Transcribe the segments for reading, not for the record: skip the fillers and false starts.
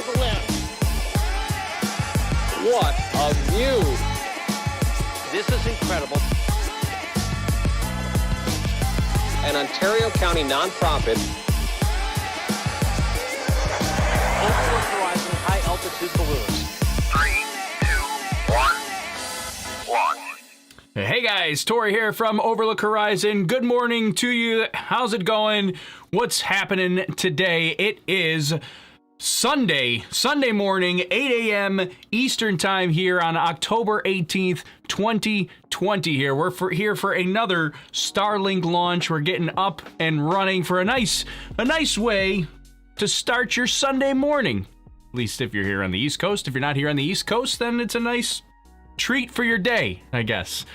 balloon. What a view! This is incredible. An Ontario County nonprofit. Onboard Horizon high-altitude balloons. 3, 2, 1, launch. Hey guys, Tori here from Overlook Horizon. Good morning to you. How's it going? What's happening today? It is Sunday morning, 8 a.m. Eastern Time here on October 18th, 2020 here. We're here for another Starlink launch. We're getting up and running for a nice way to start your Sunday morning. At least if you're here on the East Coast. If you're not here on the East Coast, then it's a nice treat for your day, I guess.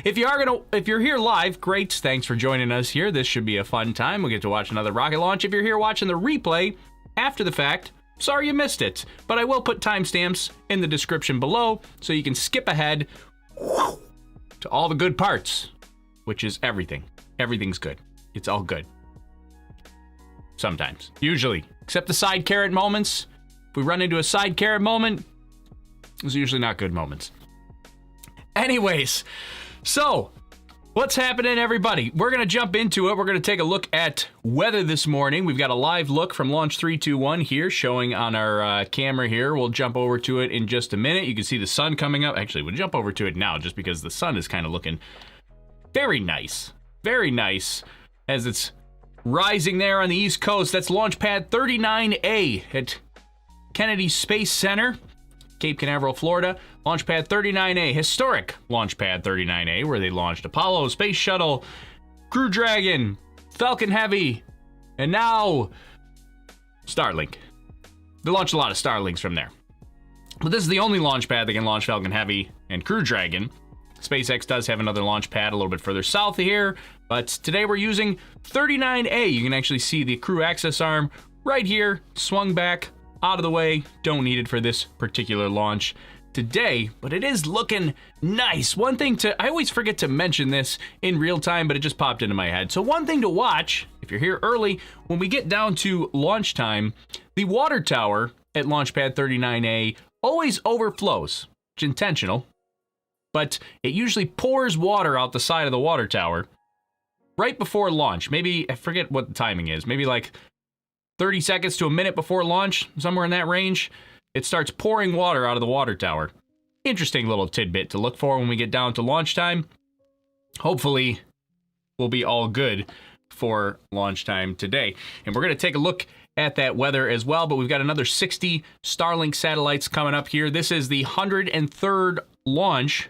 If you're here live, great. Thanks for joining us here. This should be a fun time. We'll get to watch another rocket launch. If you're here watching the replay after the fact, sorry you missed it, but I will put timestamps in the description below so you can skip ahead to all the good parts, which is everything. Everything's good. It's all good. Sometimes. Usually. Except the side carrot moments. If we run into a side carrot moment, it's usually not good moments. Anyways, so what's happening, everybody? We're going to jump into it. We're going to take a look at weather this morning. We've got a live look from Launch 321 here showing on our camera here. We'll jump over to it in just a minute. You can see the sun coming up. Actually, we'll jump over to it now just because the sun is kind of looking very nice. Very nice as it's rising there on the East Coast. That's Launch Pad 39A at Kennedy Space Center, Cape Canaveral, Florida. Launch Pad 39A, historic Launch Pad 39A, where they launched Apollo, Space Shuttle, Crew Dragon, Falcon Heavy, and now Starlink. They launched a lot of Starlinks from there. But this is the only launch pad that can launch Falcon Heavy and Crew Dragon. SpaceX does have another launch pad a little bit further south of here, but today we're using 39A. You can actually see the crew access arm right here, swung back, out of the way. Don't need it for this particular launch today, but it is looking nice. One thing I always forget to mention this in real time, but it just popped into my head. So one thing to watch, if you're here early, when we get down to launch time, the water tower at Launch Pad 39A always overflows. It's intentional, but it usually pours water out the side of the water tower right before launch. Maybe, I forget what the timing is, maybe like 30 seconds to a minute before launch, somewhere in that range. It starts pouring water out of the water tower. Interesting little tidbit to look for when we get down to launch time. Hopefully, we'll be all good for launch time today. And we're going to take a look at that weather as well, but we've got another 60 Starlink satellites coming up here. This is the 103rd launch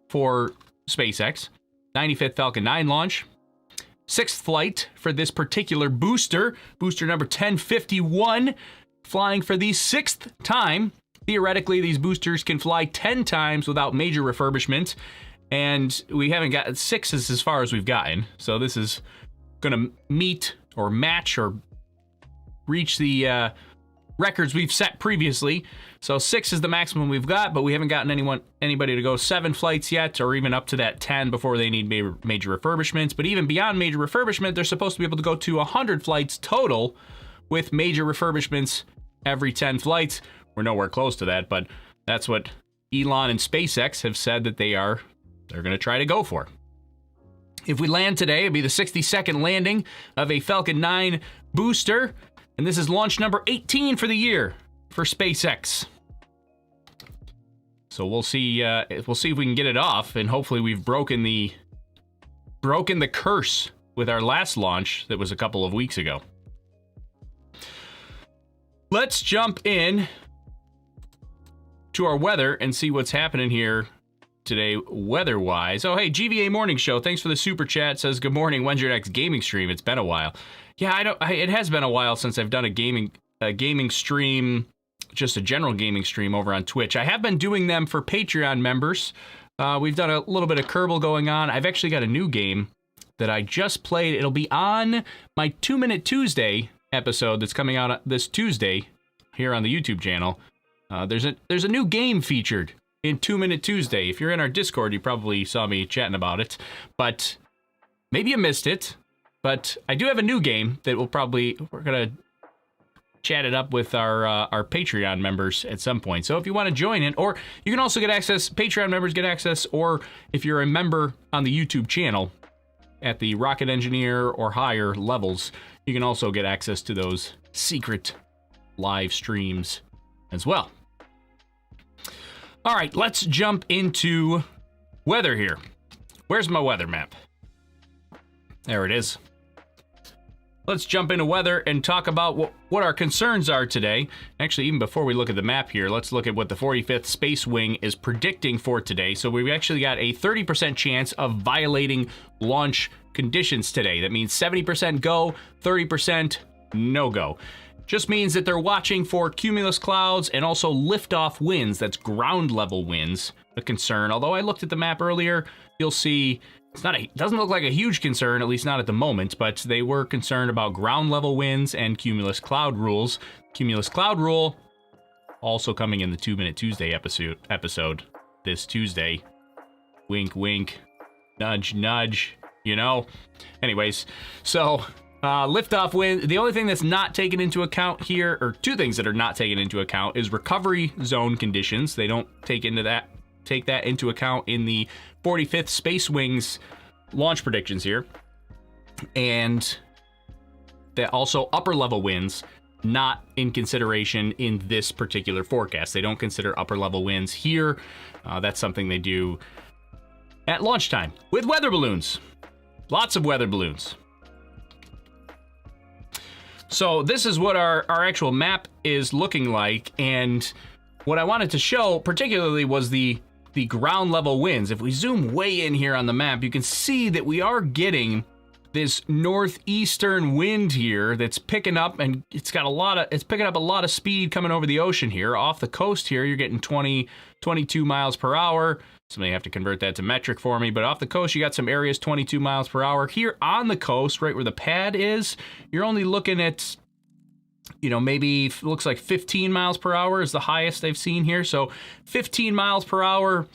for SpaceX. 95th Falcon 9 launch. 6th flight for this particular booster number 1051, flying for the 6th time. Theoretically, these boosters can fly 10 times without major refurbishment, and we haven't got 6 is as far as we've gotten. So this is going to meet or match or reach the records we've set previously. So 6 is the maximum we've got, but we haven't gotten anybody to go 7 flights yet, or even up to that 10 before they need major refurbishments. But even beyond major refurbishment, they're supposed to be able to go to 100 flights total with major refurbishments every 10 flights. We're nowhere close to that, but that's what Elon and SpaceX have said that they're going to try to go for. If we land today, it'll be the 62nd landing of a Falcon 9 booster, and this is launch number 18 for the year for SpaceX. So we'll see if we can get it off, and hopefully we've broken the curse with our last launch that was a couple of weeks ago. Let's jump in to our weather and see what's happening here today weather-wise. Oh, hey, GVA Morning Show, thanks for the super chat. Says, good morning, when's your next gaming stream? It's been a while. Yeah, it has been a while since I've done a gaming stream, just a general gaming stream over on Twitch. I have been doing them for Patreon members. We've done a little bit of Kerbal going on. I've actually got a new game that I just played. It'll be on my 2 Minute Tuesday episode that's coming out this Tuesday here on the YouTube channel. There's a new game featured in 2 Minute Tuesday. If you're in our Discord, you probably saw me chatting about it, but maybe you missed it. But I do have a new game that we're gonna chat it up with our Patreon members at some point. So if you want to join in, or you can also get access, Patreon members get access, or if you're a member on the YouTube channel at the Rocket Engineer or higher levels, you can also get access to those secret live streams as well. All right, let's jump into weather here. Where's my weather map? There it is. Let's jump into weather and talk about what our concerns are today. Actually, even before we look at the map here, let's look at what the 45th Space Wing is predicting for today. So we've actually got a 30% chance of violating launch conditions today. That means 70% go, 30% no go. Just means that they're watching for cumulus clouds and also liftoff winds. That's ground level winds, a concern. Although I looked at the map earlier, you'll see it doesn't look like a huge concern, at least not at the moment, but they were concerned about ground level winds and cumulus cloud rules. Cumulus cloud rule also coming in the 2 Minute Tuesday episode this Tuesday. Wink, wink, nudge, nudge, you know. Anyways, so liftoff wind. The only thing that's not taken into account here, or two things that are not taken into account, is recovery zone conditions. They don't take that into account in the 45th Space Wing's launch predictions here. And that also upper level winds not in consideration in this particular forecast. They don't consider upper level winds here. That's something they do at launch time with weather balloons. Lots of weather balloons. So this is what our actual map is looking like, and what I wanted to show particularly was the ground level winds. If we zoom way in here on the map, you can see that we are getting this northeastern wind here that's picking up, and it's picking up a lot of speed coming over the ocean here. Off the coast here, you're getting 22 miles per hour. Somebody have to convert that to metric for me, but off the coast, you got some areas 22 miles per hour. Here on the coast, right where the pad is, you're only looking at, maybe looks like 15 miles per hour is the highest they've seen here. So 15 miles per hour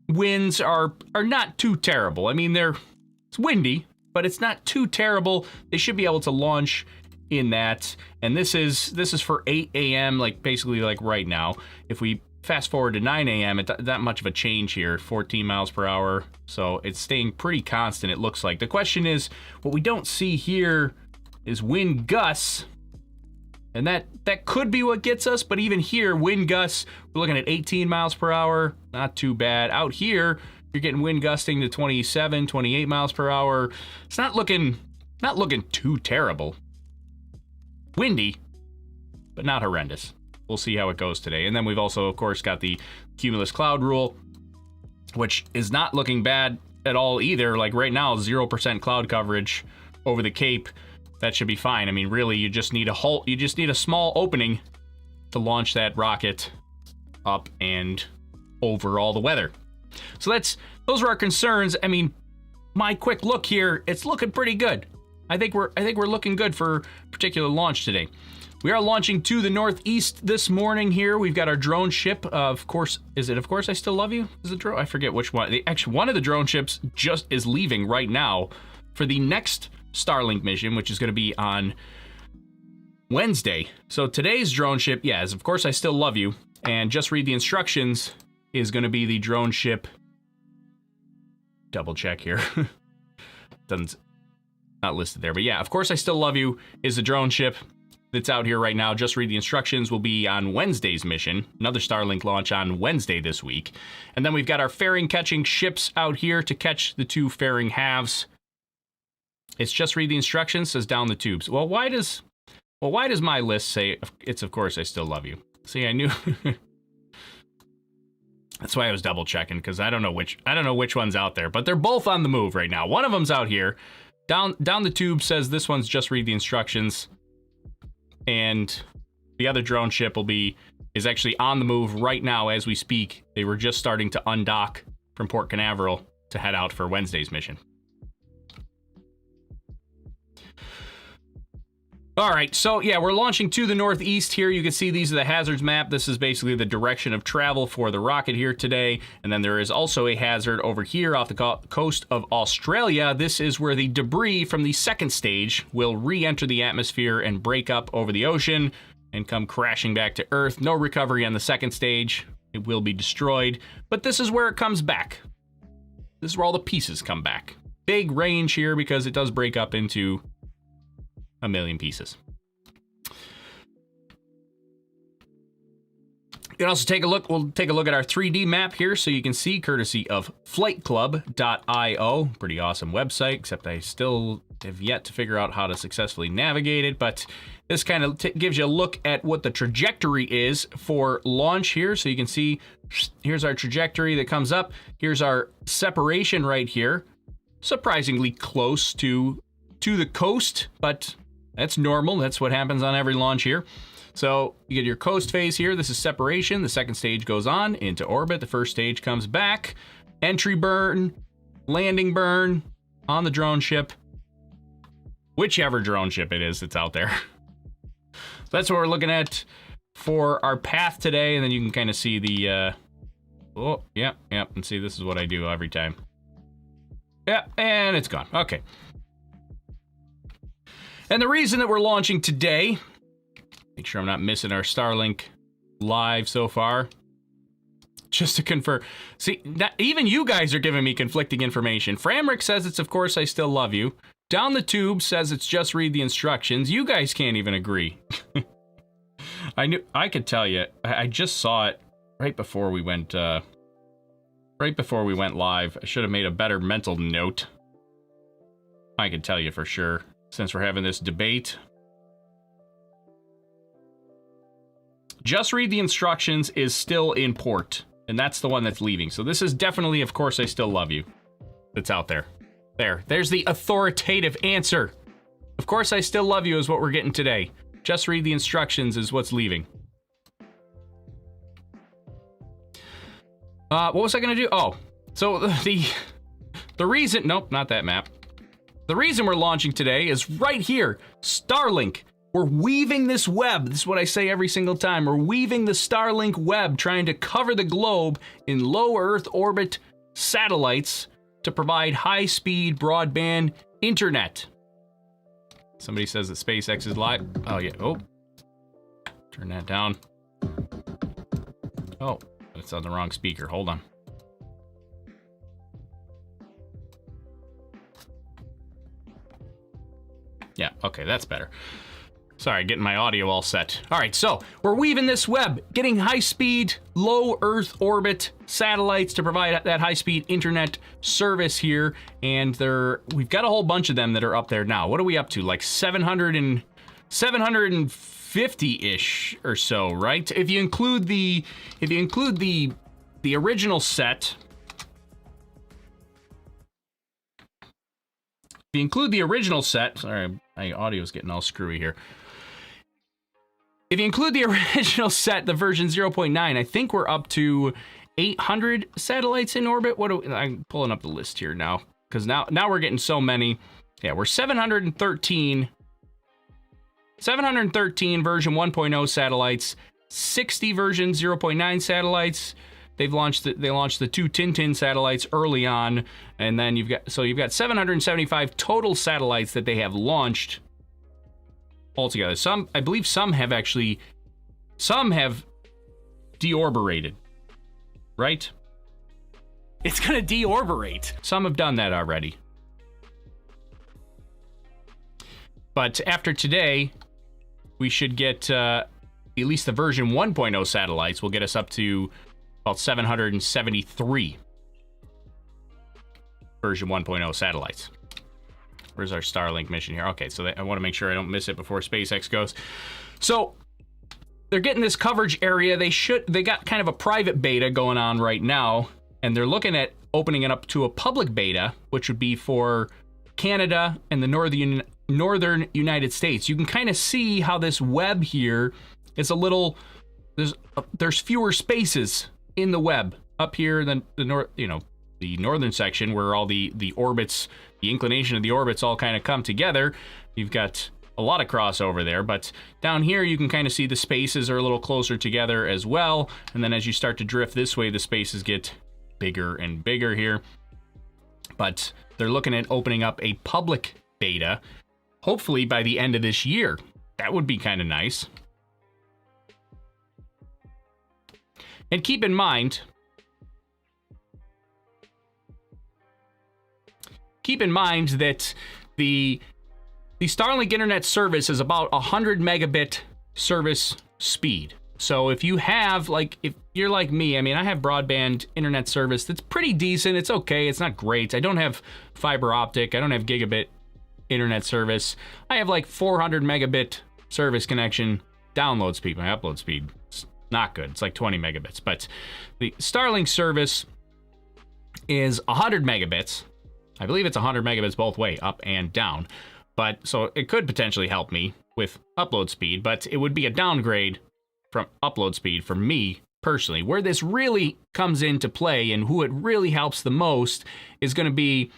winds are not too terrible. I mean, it's windy, but it's not too terrible. They should be able to launch in that. And this is for 8 a.m., basically right now. If we fast forward to 9 a.m., it's not that much of a change here, 14 miles per hour. So it's staying pretty constant, it looks like. The question is, what we don't see here is wind gusts. And that could be what gets us, but even here, wind gusts, we're looking at 18 miles per hour, not too bad. Out here, you're getting wind gusting to 27, 28 miles per hour. It's not looking too terrible. Windy, but not horrendous. We'll see how it goes today. And then we've also, of course, got the cumulus cloud rule, which is not looking bad at all either. Like right now, 0% cloud coverage over the Cape. That should be fine. I mean, really, you just need a small opening to launch that rocket up and over all the weather. So those are our concerns. I mean, my quick look here, it's looking pretty good. I think we're looking good for a particular launch today. We are launching to the northeast this morning here. We've got our drone ship. Of course, Of Course I Still Love You? Is it drone? I forget which one. Actually, one of the drone ships just is leaving right now for the next Starlink mission, which is going to be on Wednesday. So today's drone ship, is Of Course I Still Love You, and Just Read the Instructions is going to be the drone ship. Double check here. Not listed there, but Of Course I Still Love You is the drone ship that's out here right now. Just Read the Instructions will be on Wednesday's mission. Another Starlink launch on Wednesday this week. And then we've got our fairing catching ships out here to catch the two fairing halves. It's Just Read the Instructions, says down the tubes. Well, why does my list say it's Of Course I Still Love You? See, I knew. That's why I was double checking, because I don't know which one's out there, but they're both on the move right now. One of them's out here. Down the tube says this one's Just Read the Instructions. And the other drone ship is actually on the move right now as we speak. They were just starting to undock from Port Canaveral to head out for Wednesday's mission. All right, so yeah, we're launching to the northeast here. You can see these are the hazards map. This is basically the direction of travel for the rocket here today. And then there is also a hazard over here off the coast of Australia. This is where the debris from the second stage will re-enter the atmosphere and break up over the ocean and come crashing back to Earth. No recovery on the second stage. It will be destroyed, but this is where it comes back. This is where all the pieces come back. Big range here because it does break up into a million pieces. You can also take a look. We'll take a look at our 3D map here so you can see, courtesy of flightclub.io. Pretty awesome website, except I still have yet to figure out how to successfully navigate it. But this kind of gives you a look at what the trajectory is for launch here. So you can see, here's our trajectory that comes up. Here's our separation right here. Surprisingly close to the coast, but that's normal. That's what happens on every launch here. So you get your coast phase here. This is separation. The second stage goes on into orbit. The first stage comes back. Entry burn, landing burn on the drone ship. Whichever drone ship it is that's out there. So that's what we're looking at for our path today. And then you can kind of see the, oh, yeah. And see, this is what I do every time. Yeah, and it's gone. Okay. And the reason that we're launching today, make sure I'm not missing our Starlink live so far, just to confirm. See, even you guys are giving me conflicting information. Framrick says it's, of course, I still love you. Down the Tube says it's just read the instructions. You guys can't even agree. I could tell you, I just saw it right before we went, live. I should have made a better mental note. I could tell you for sure. Since we're having this debate. Just read the instructions is still in port, and that's the one that's leaving. So this is definitely, of course, I still love you. That's out there. There's the authoritative answer. Of course, I still love you is what we're getting today. Just read the instructions is what's leaving. What was I gonna do? Oh, so the reason, nope, not that map. The reason we're launching today is right here, Starlink. We're weaving this web. This is what I say every single time. We're weaving the Starlink web, trying to cover the globe in low Earth orbit satellites to provide high-speed broadband internet. Somebody says that SpaceX is live. Oh, yeah. Oh. Turn that down. Oh, it's on the wrong speaker. Hold on. Yeah, okay, that's better. Sorry, getting my audio all set. All right, so we're weaving this web, getting high-speed, low Earth orbit satellites to provide that high-speed internet service here, and we've got a whole bunch of them that are up there now. What are we up to? Like 750-ish or so, right? If you include the original set. If you include the original set, sorry, my audio's getting all screwy here. If you include the original set, the version 0.9, I think we're up to 800 satellites in orbit. I'm pulling up the list here now, because now we're getting so many. Yeah, we're 713 version 1.0 satellites, 60 version 0.9 satellites. They launched the two Tintin satellites early on, and then you've got 775 total satellites that they have launched altogether. I believe some have deorbitated, right? It's gonna deorbitate. Some have done that already. But after today, we should get at least the version 1.0 satellites will get us up to about 773 version 1.0 satellites. Where's our Starlink mission here? Okay, so I want to make sure I don't miss it before SpaceX goes. So they're getting this coverage area. They got kind of a private beta going on right now, and they're looking at opening it up to a public beta, which would be for Canada and the northern United States. You can kind of see how this web here is a little, there's fewer spaces in the web up here than the northern section where all the orbits, the inclination of the orbits all kind of come together. You've got a lot of crossover there. But down here, you can kind of see the spaces are a little closer together as well. And then as you start to drift this way, the spaces get bigger and bigger here. But they're looking at opening up a public beta, hopefully by the end of this year. That would be kind of nice. And keep in mind that the Starlink internet service is about 100 megabit service speed. So if you have, like, if you're like me, I mean, I have broadband internet service that's pretty decent. It's okay. It's not great. I don't have fiber optic. I don't have gigabit internet service. I have like 400 megabit service connection. Download speed, my upload speed, it's not good. It's like 20 megabits. But the Starlink service is 100 megabits. I believe it's 100 megabits both way, up and down. But so it could potentially help me with upload speed, but it would be a downgrade from upload speed for me personally. Where this really comes into play and who it really helps the most is going to be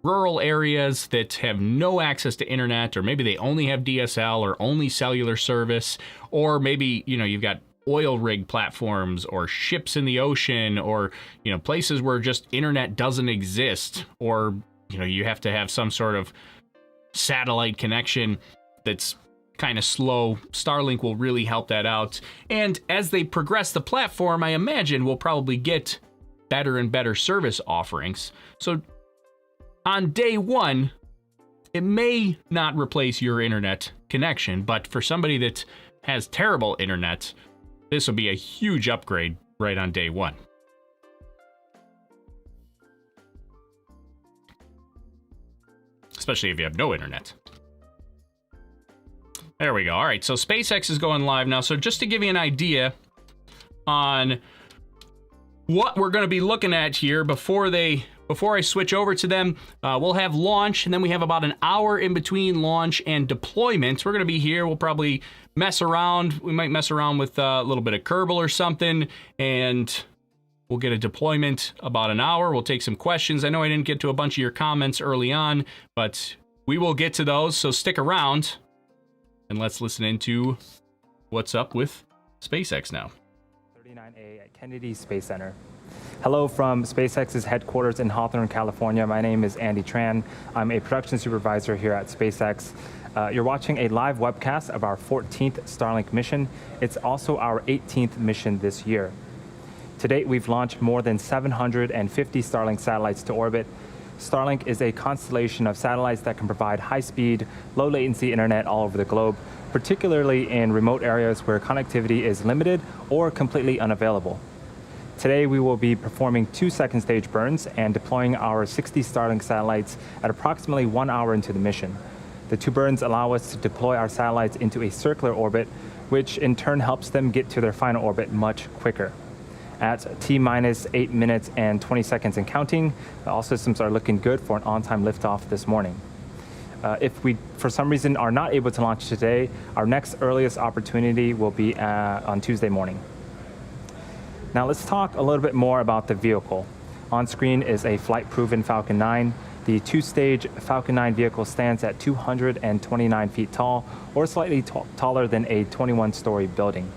rural areas that have no access to internet, or maybe they only have DSL or only cellular service, or maybe, you know, you've got oil rig platforms or ships in the ocean, or, you know, places where just internet doesn't exist, or, you know, you have to have some sort of satellite connection that's kind of slow. Starlink will really help that out. And as they progress the platform, I imagine we'll probably get better and better service offerings. So on day one, it may not replace your internet connection, but for somebody that has terrible internet, this will be a huge upgrade right on day one. Especially if you have no internet. There we go. All right, so SpaceX is going live now. So just to give you an idea on what we're going to be looking at here before I switch over to them, we'll have launch, and then we have about an hour in between launch and deployment. We're going to be here. We'll probably mess around. We might mess around with a little bit of Kerbal or something, and we'll get a deployment about an hour. We'll take some questions. I know I didn't get to a bunch of your comments early on, but we will get to those, so stick around, and let's listen into what's up with SpaceX now. 39A at Kennedy Space Center. Hello from SpaceX's headquarters in Hawthorne, California. My name is Andy Tran. I'm a production supervisor here at SpaceX. You're watching a live webcast of our 14th Starlink mission. It's also our 18th mission this year. To date, we've launched more than 750 Starlink satellites to orbit. Starlink is a constellation of satellites that can provide high-speed, low-latency internet all over the globe, particularly in remote areas where connectivity is limited or completely unavailable. Today, we will be performing 2 second stage burns and deploying our 60 Starlink satellites at approximately 1 hour into the mission. The 2 burns allow us to deploy our satellites into a circular orbit, which in turn helps them get to their final orbit much quicker. At T-minus 8 minutes and 20 seconds and counting, all systems are looking good for an on-time liftoff this morning. If we, for some reason, are not able to launch today, our next earliest opportunity will be on Tuesday morning. Now let's talk a little bit more about the vehicle. On screen is a flight-proven Falcon 9. The 2-stage Falcon 9 vehicle stands at 229 feet tall, or slightly taller than a 21-story building.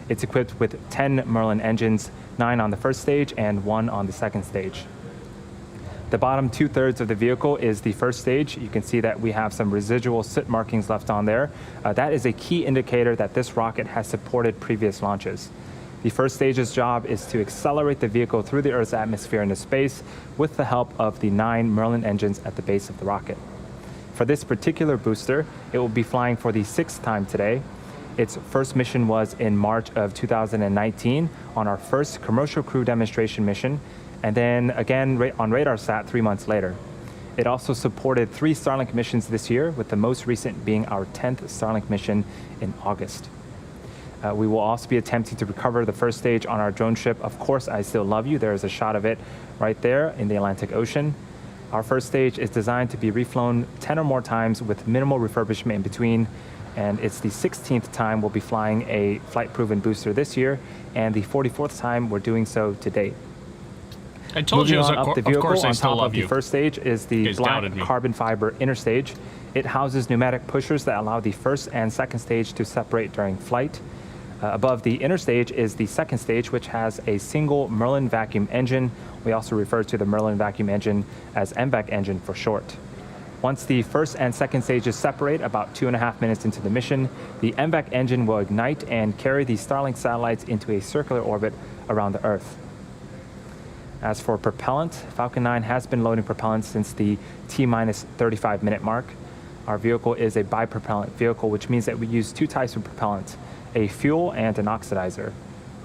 It's equipped with 10 Merlin engines, 9 on the first stage and 1 on the second stage. The bottom 2/3 of the vehicle is the first stage. You can see that we have some residual soot markings left on there. That is a key indicator that this rocket has supported previous launches. The first stage's job is to accelerate the vehicle through the Earth's atmosphere into space with the help of the 9 Merlin engines at the base of the rocket. For this particular booster, it will be flying for the 6th time today. Its first mission was in March of 2019 on our first commercial crew demonstration mission, and then again on RadarSat 3 months later. It also supported 3 Starlink missions this year, with the most recent being our 10th Starlink mission in August. We will also be attempting to recover the first stage on our drone ship, Of Course I Still Love You. There is a shot of it right there in the Atlantic Ocean. Our first stage is designed to be reflown 10 or more times with minimal refurbishment in between, and it's the 16th time we'll be flying a flight-proven booster this year, and the 44th time we're doing so to date. I told Moving you, on up the vehicle, of course I on still top love of the you. first stage is the black carbon fiber inner stage. It houses pneumatic pushers that allow the first and second stage to separate during flight. Above the inner stage is the second stage, which has a single Merlin vacuum engine. We also refer to the Merlin vacuum engine as MVAC engine for short. Once the first and second stages separate about 2.5 minutes into the mission, the MVAC engine will ignite and carry the Starlink satellites into a circular orbit around the Earth. As for propellant, Falcon 9 has been loading propellant since the T-minus 35-minute mark. Our vehicle is a bipropellant vehicle, which means that we use two types of propellant, a fuel and an oxidizer.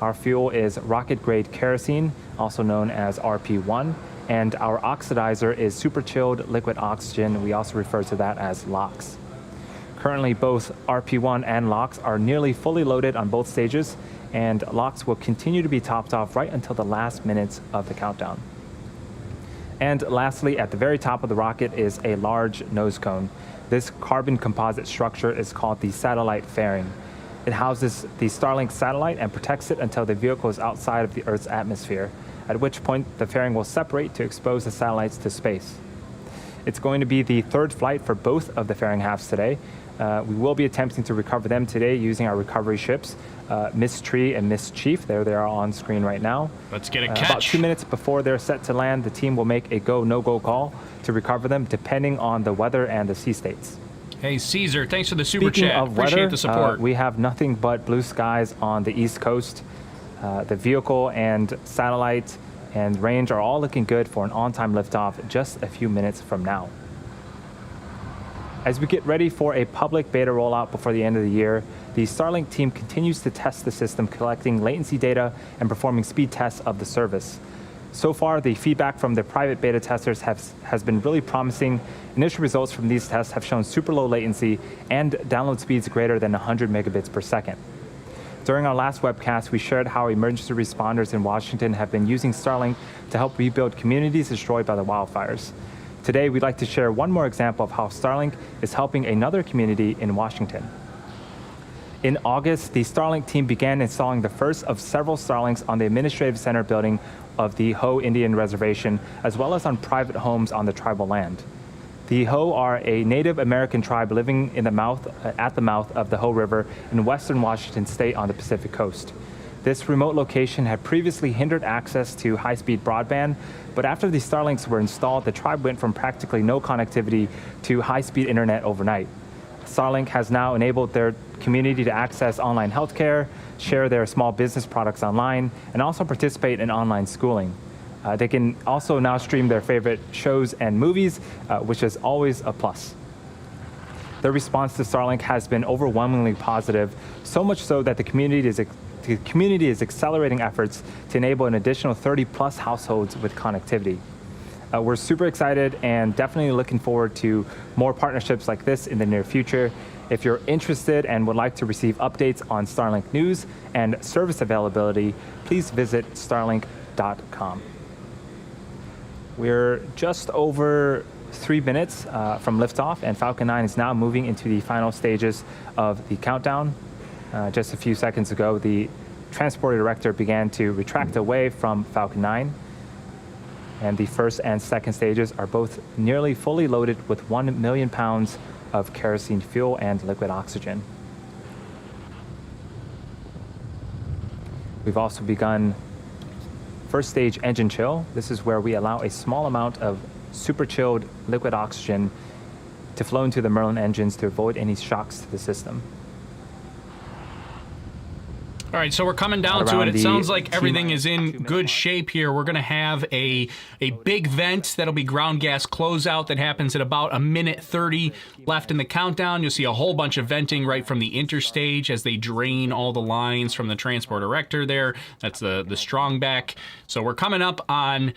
Our fuel is rocket-grade kerosene, also known as RP1, and our oxidizer is super-chilled liquid oxygen. We also refer to that as LOX. Currently, both RP1 and LOX are nearly fully loaded on both stages, and LOX will continue to be topped off right until the last minutes of the countdown. And lastly, at the very top of the rocket is a large nose cone. This carbon composite structure is called the satellite fairing. It houses the Starlink satellite and protects it until the vehicle is outside of the Earth's atmosphere, at which point the fairing will separate to expose the satellites to space. It's going to be the third flight for both of the fairing halves today. We will be attempting to recover them today using our recovery ships, Miss Tree and Miss Chief. There they are on screen right now. Let's get a catch. About 2 minutes before they're set to land, the team will make a go, no-go call to recover them, depending on the weather and the sea states. Hey, Caesar, thanks for the super Speaking chat. of Appreciate weather, the support. we have nothing but blue skies on the East Coast. The vehicle and satellite and range are all looking good for an on-time liftoff just a few minutes from now. As we get ready for a public beta rollout before the end of the year, the Starlink team continues to test the system, collecting latency data and performing speed tests of the service. So far, the feedback from the private beta testers has been really promising. Initial results from these tests have shown super low latency and download speeds greater than 100 megabits per second. During our last webcast, we shared how emergency responders in Washington have been using Starlink to help rebuild communities destroyed by the wildfires. Today, we'd like to share one more example of how Starlink is helping another community in Washington. In August, the Starlink team began installing the first of several Starlinks on the Administrative Center building of the Hoh Indian Reservation, as well as on private homes on the tribal land. The Hoh are a Native American tribe living in at the mouth of the Hoh River in western Washington state on the Pacific coast. This remote location had previously hindered access to high-speed broadband, but after the Starlinks were installed, the tribe went from practically no connectivity to high-speed internet overnight. Starlink has now enabled their community to access online healthcare, share their small business products online, and also participate in online schooling. They can also now stream their favorite shows and movies, which is always a plus. Their response to Starlink has been overwhelmingly positive, so much so that the community is accelerating efforts to enable an additional 30-plus households with connectivity. We're super excited and definitely looking forward to more partnerships like this in the near future. If you're interested and would like to receive updates on Starlink news and service availability, please visit starlink.com. We're just over 3 minutes from liftoff, and Falcon 9 is now moving into the final stages of the countdown. Just a few seconds ago, the transporter director began to retract away from Falcon 9. And the first and second stages are both nearly fully loaded with 1 million pounds of kerosene fuel and liquid oxygen. We've also begun first stage engine chill. This is where we allow a small amount of super chilled liquid oxygen to flow into the Merlin engines to avoid any shocks to the system. All right, so we're coming down to it. It sounds like everything is in good shape here. We're going to have a big vent that'll be ground gas closeout that happens at about 1:30 left in the countdown. You'll see a whole bunch of venting right from the interstage as they drain all the lines from the transport erector there. That's the strong back. So we're coming up on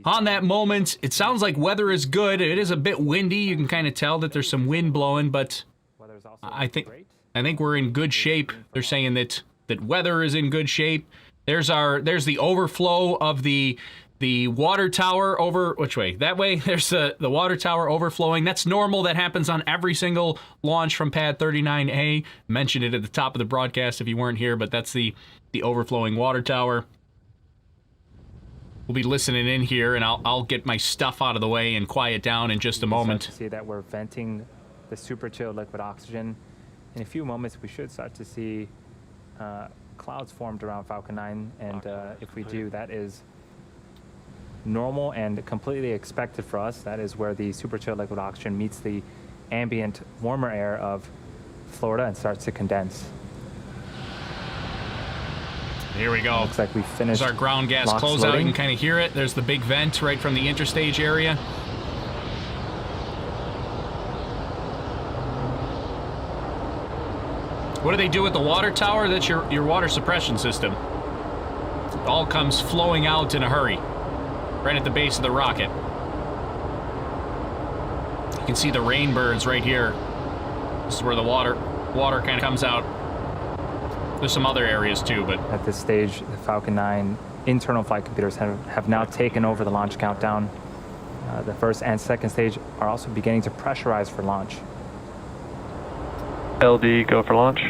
that moment. It sounds like weather is good. It is a bit windy. You can kind of tell that there's some wind blowing, but I think we're in good shape. They're saying that weather is in good shape. There's the overflow of the water tower over, which way? That way. There's the water tower overflowing. That's normal. That happens on every single launch from pad 39A. Mentioned it at the top of the broadcast if you weren't here, but that's the overflowing water tower. We'll be listening in here, and I'll get my stuff out of the way and quiet down in just a moment. See that we're venting the super chilled liquid oxygen. In a few moments, we should start to see clouds formed around Falcon 9, and if we do, that is normal and completely expected for us. That is where the super chilled liquid oxygen meets the ambient warmer air of Florida and starts to condense. Here we go. Looks like we finished. There's our ground gas closeout. You can kind of hear it. There's the big vent right from the interstage area. What do they do with the water tower? That's your water suppression system. It all comes flowing out in a hurry, right at the base of the rocket. You can see the rain birds right here. This is where the water kind of comes out. There's some other areas too, but at this stage, the Falcon 9 internal flight computers have now taken over the launch countdown. The first and second stage are also beginning to pressurize for launch. LD, go for launch.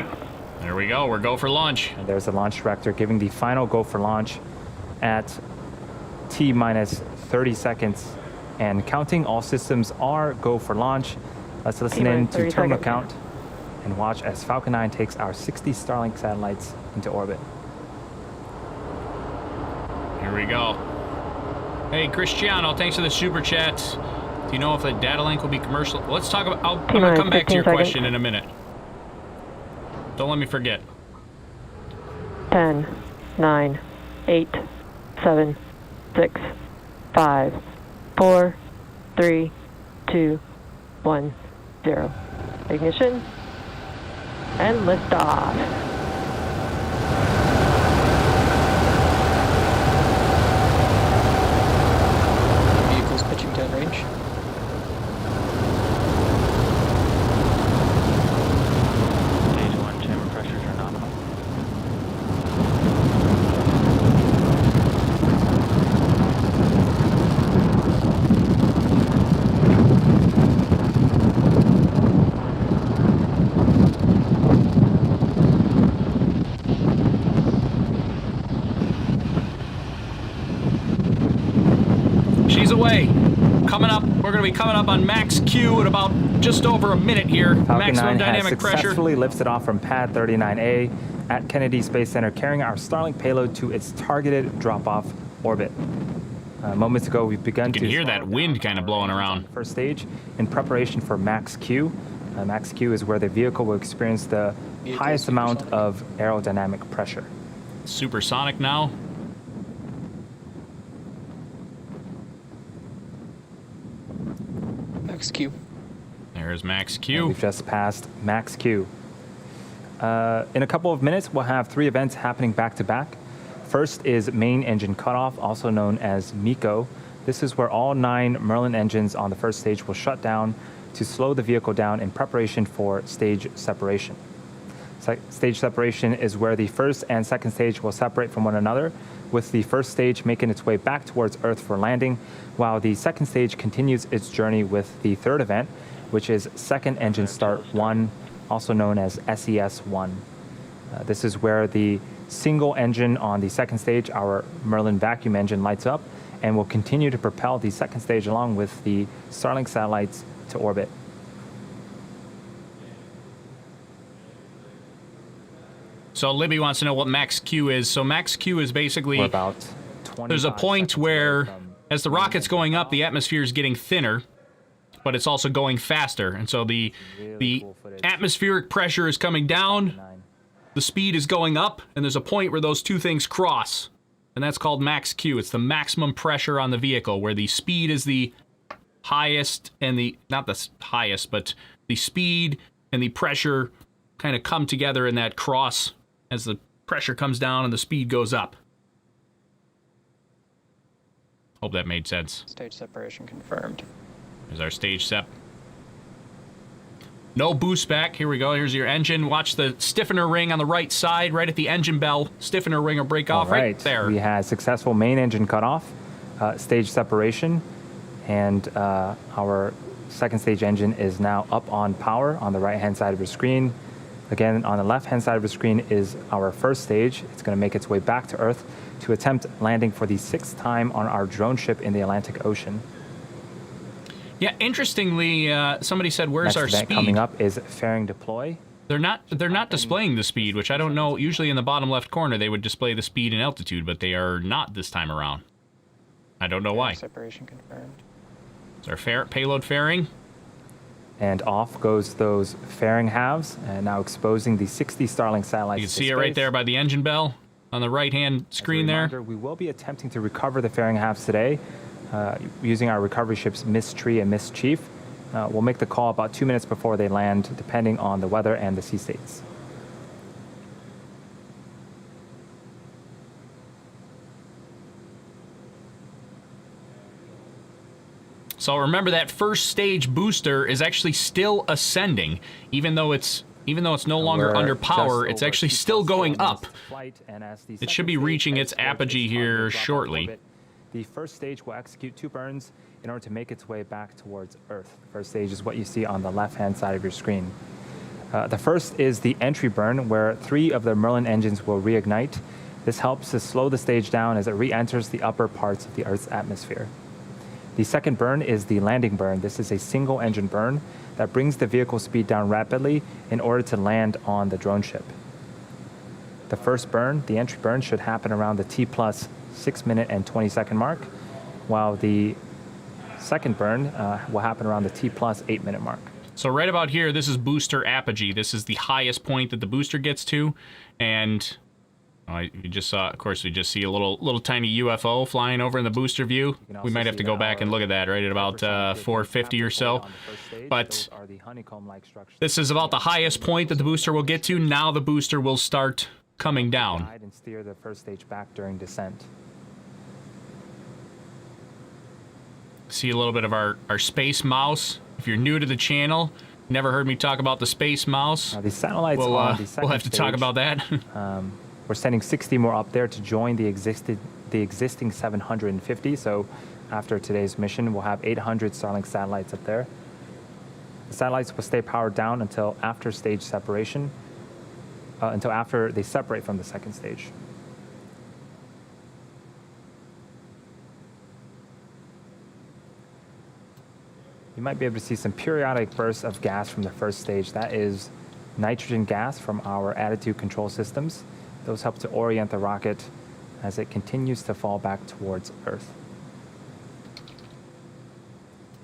There we go. We're go for launch. And there's the launch director giving the final go for launch at T-minus 30 seconds and counting. All systems are go for launch. Let's listen in to terminal count and watch as Falcon 9 takes our 60 Starlink satellites into orbit. Here we go. Hey, Cristiano, thanks for the super chat. Do you know if the data link will be commercial? Let's talk about. I'm going to come back to your question in a minute. Don't let me forget. 10, 9, 8, 7, 6, 5, 4, 3, 2, 1, 0. Ignition and liftoff. Vehicles pitching downrange. Stage 1 chamber pressures are nominal. She's away. Coming up, we're going to be coming up on max Q in about just over a minute here. Falcon Maximum 9 has dynamic pressure. successfully lifted off from pad 39A at Kennedy Space Center, carrying our Starlink payload to its targeted drop-off orbit. Moments ago, we've begun to... You can hear that wind kind of blowing around. First stage in preparation for max Q. Max Q is where the vehicle will experience the highest amount of aerodynamic pressure. Supersonic now. Max Q. There's max Q. We've just passed max Q. In a couple of minutes, we'll have 3 events happening back to back. First is main engine cutoff, also known as MECO. This is where all 9 Merlin engines on the first stage will shut down to slow the vehicle down in preparation for stage separation. Stage separation is where the first and second stage will separate from one another, with the first stage making its way back towards Earth for landing, while the second stage continues its journey with the third event, which is second engine start 1, also known as SES-1. This is where the single engine on the second stage, our Merlin vacuum engine, lights up and will continue to propel the second stage along with the Starlink satellites to orbit. So Libby wants to know what max Q is. So max Q is basically... We're about 25 there's a point seconds away where, from as the rocket's going up, the atmosphere is getting thinner, but it's also going faster. And so the cool footage. atmospheric pressure is coming down, the speed is going up, and there's a point where those two things cross. And that's called max Q. It's the maximum pressure on the vehicle, where the speed is the highest and the... not the highest, but the speed and the pressure kind of come together in that cross as the pressure comes down and the speed goes up. Hope that made sense. Stage separation confirmed. There's our stage sep. No boost back. Here we go. Here's your engine. Watch the stiffener ring on the right side, right at the engine bell. Stiffener ring will break off right there. We had successful main engine cutoff, stage separation, and our second stage engine is now up on power on the right-hand side of your screen. Again, on the left-hand side of the screen is our first stage. It's going to make its way back to Earth to attempt landing for the 6th time on our drone ship in the Atlantic Ocean. Yeah, interestingly, somebody said, "Where's Next our event speed?" coming up is fairing deploy. They're not displaying the speed, which I don't know. Usually in the bottom left corner they would display the speed and altitude, but they are not this time around. I don't know why. Separation confirmed. Is our payload fairing? And off goes those fairing halves, and now exposing the 60 Starlink satellites. You can to see it right space. there by the engine bell on the right-hand screen there. Reminder, we will be attempting to recover the fairing halves today using our recovery ships Miss Tree and Miss Chief. We'll make the call about 2 minutes before they land, depending on the weather and the sea states. So remember that first stage booster is actually still ascending, even though it's no longer We're under just power. It's over actually 2 still plus going 4 up. minutes to flight, and as the It should be second reaching stage its heads towards apogee its here target drop-off shortly. orbit, the first stage will execute 2 burns in order to make its way back towards Earth. The first stage is what you see on the left-hand side of your screen. The first is the entry burn, where 3 of the Merlin engines will reignite. This helps to slow the stage down as it re-enters the upper parts of the Earth's atmosphere. The second burn is the landing burn. This is a single engine burn that brings the vehicle speed down rapidly in order to land on the drone ship. The first burn, the entry burn, should happen around the T plus 6 minute and 20 second mark, while the second burn will happen around the T plus 8 minute mark. So right about here, this is booster apogee. This is the highest point that the booster gets to, and you just saw, of course, we just see a little tiny UFO flying over in the booster view. We might have to go back and look at that right at about 450 or so. But this is about the highest point that the booster will get to. Now the booster will start coming down. Guide and steer the first stage back during descent. See a little bit of our space mouse. If you're new to the channel, never heard me talk about the space mouse, Now, the satellites we'll on the second have to talk stage, about that. We're sending 60 more up there to join the existing 750. So after today's mission, we'll have 800 Starlink satellites up there. The satellites will stay powered down until after stage separation, until after they separate from the second stage. You might be able to see some periodic bursts of gas from the first stage. That is nitrogen gas from our attitude control systems. Those help to orient the rocket as it continues to fall back towards Earth.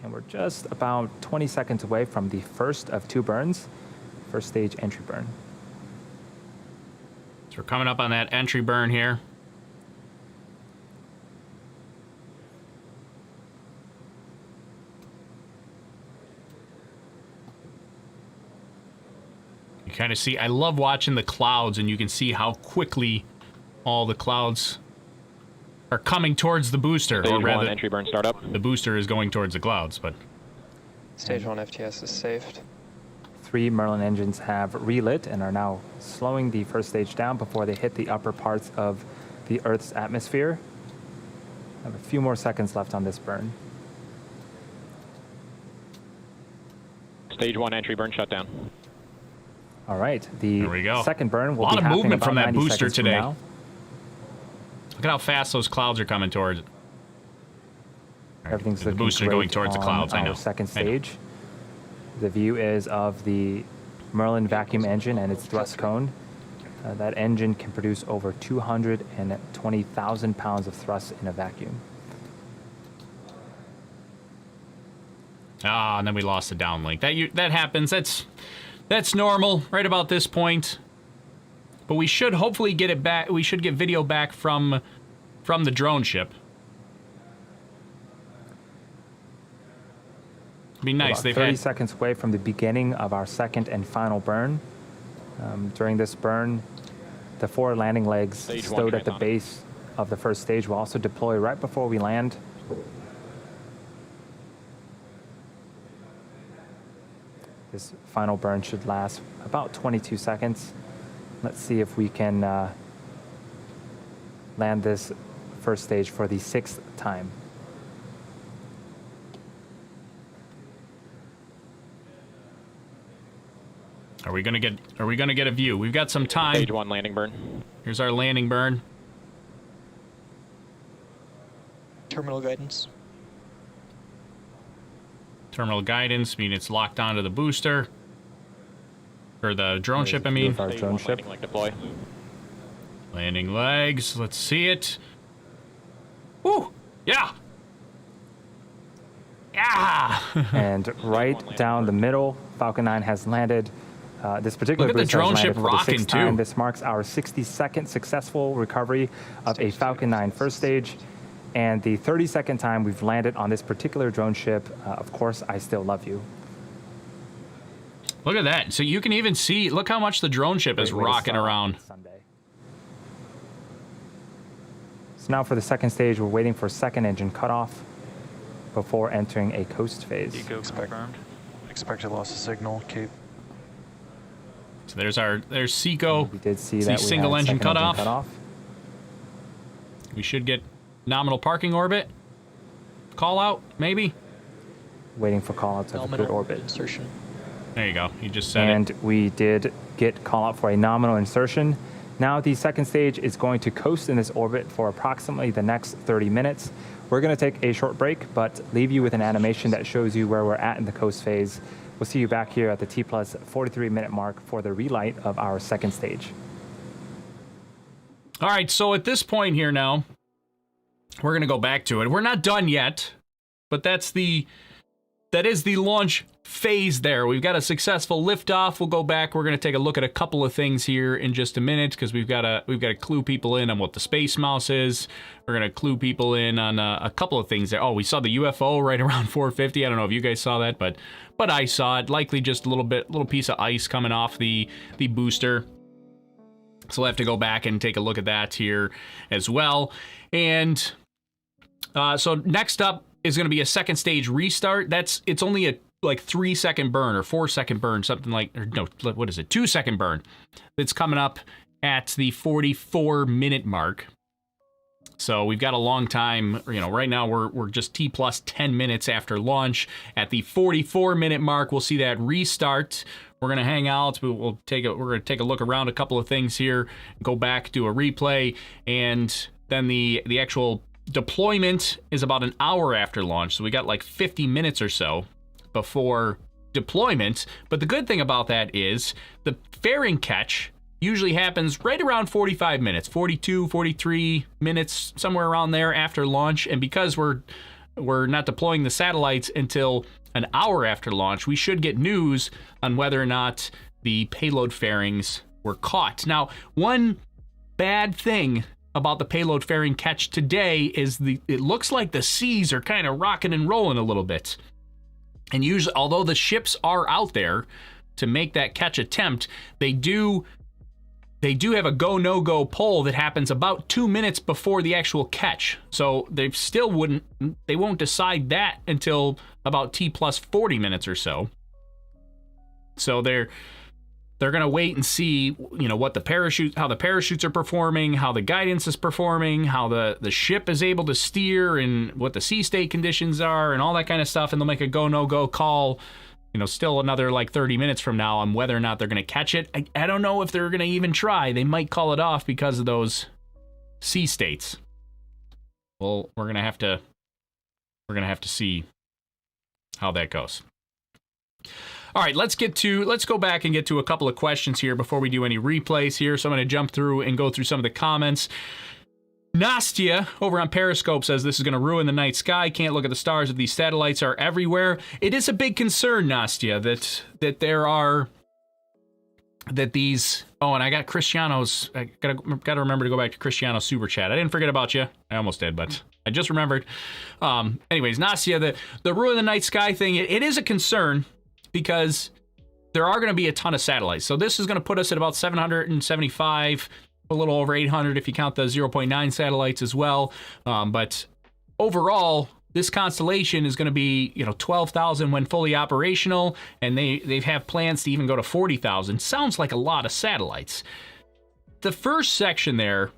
And we're just about 20 seconds away from the first of 2 burns, first stage entry burn. So we're coming up on that entry burn here. You kind of see, I love watching the clouds, and you can see how quickly all the clouds are coming towards the booster, Stage or rather, 1 entry burn startup. the booster is going towards the clouds, but Stage 1 FTS is saved. 3 Merlin engines have relit and are now slowing the first stage down before they hit the upper parts of the Earth's atmosphere. I have a few more seconds left on this burn. Stage 1 entry burn shutdown. All right, the There we go. second burn will A lot be of happening movement about from that 90 booster seconds from today. now. look at how fast those clouds are coming towards it. Everything's The looking booster great going towards the on clouds, I our know. second I know. stage. The view is of the Merlin vacuum engine and its thrust cone. That engine can produce over 220,000 pounds of thrust in a vacuum. Ah, and then we lost the downlink. That happens. That's normal right about this point. But we should hopefully get it back. We should get video back from the drone ship. Be nice. About They've 30 had seconds away from the beginning of our second and final burn. During this burn, the 4 landing legs Stage 1 stowed at the transonic. base of the first stage will also deploy right before we land. This final burn should last about 22 seconds. Let's see if we can land this first stage for the 6th time. Are we gonna get a view? We've got some time. Stage 1 landing burn. Here's our landing burn. Terminal guidance. Terminal guidance, mean it's locked onto the booster. Or the drone ship, I mean. With our drone ship. Landing leg deploy. Landing legs, let's see it. Woo! Yeah! Yeah! And right down the middle, Falcon 9 has landed. This particular Look at the booster has drone landed ship for the rocking, 6th time. too. This marks our 62nd successful recovery of a Falcon 9 first stage, and the 32nd time we've landed on this particular drone ship. Of course, I still love you. Look at that. So you can even see, look how much the drone ship is Great way to rocking start around. Sunday. So now for the second stage, we're waiting for second engine cutoff before entering a coast phase. Eco confirmed. Expected loss of signal, Cape. So there's Seco. We did see See that we single had engine second cutoff. We should get nominal parking orbit. Call out, maybe? Waiting for callouts of a good orbit. Insertion. There you go. You just said And it. we did get call out for a nominal insertion. Now the second stage is going to coast in this orbit for approximately the next 30 minutes. We're going to take a short break, but leave you with an animation that shows you where we're at in the coast phase. We'll see you back here at the T plus 43-minute mark for the relight of our second stage. All right, so at this point here now, we're going to go back to it. We're not done yet, but that is the launch phase there. We've got a successful liftoff. We'll go back. We're going to take a look at a couple of things here in just a minute because we've got to clue people in on what the space mouse is. We're going to clue people in on a couple of things there. Oh, we saw the UFO right around 450. I don't know if you guys saw that, but I saw it. Likely just a little piece of ice coming off the booster. So we'll have to go back and take a look at that here as well. And so next up is going to be a second stage restart. It's only a 3-second burn or 4-second burn, something like, or no, what is it? 2-second burn. That's coming up at the 44-minute mark. So we've got a long time, right now we're just T plus 10 minutes after launch. At the 44-minute mark, we'll see that restart. We're going to hang out. We're going to take a look around a couple of things here, go back, do a replay, and then the actual deployment is about an hour after launch. So we got like 50 minutes or so before deployment. But the good thing about that is the fairing catch usually happens right around 45 minutes, 42, 43 minutes, somewhere around there after launch. And because we're not deploying the satellites until an hour after launch, we should get news on whether or not the payload fairings were caught. Now, one bad thing about the payload fairing catch today is it looks like the seas are kind of rocking and rolling a little bit. And usually, although the ships are out there to make that catch attempt, they do have a go no go poll that happens about 2 minutes before the actual catch. So they won't decide that until about T plus 40 minutes or so. So they're going to wait and see, what how the parachutes are performing, how the guidance is performing, how the ship is able to steer, and what the sea state conditions are, and all that kind of stuff. And they'll make a go no go call, still another like 30 minutes from now on whether or not they're going to catch it. I don't know if they're going to even try. They might call it off because of those sea states. Well, we're going to have to see how that goes. All right, let's go back and get to a couple of questions here before we do any replays here. So I'm going to jump through and go through some of the comments. Nastia over on Periscope says this is going to ruin the night sky. Can't look at the stars if these satellites are everywhere. It is a big concern, Nastia, that these. Oh, and I got Cristiano's. I got to remember to go back to Cristiano's super chat. I didn't forget about you. I almost did, but I just remembered. Anyways, Nastia, the ruin the night sky thing. It is a concern because there are going to be a ton of satellites. So this is going to put us at about 775. A little over 800 if you count the 0.9 satellites as well. But overall, this constellation is going to be 12,000 when fully operational, and they have plans to even go to 40,000. Sounds like a lot of satellites. The first section there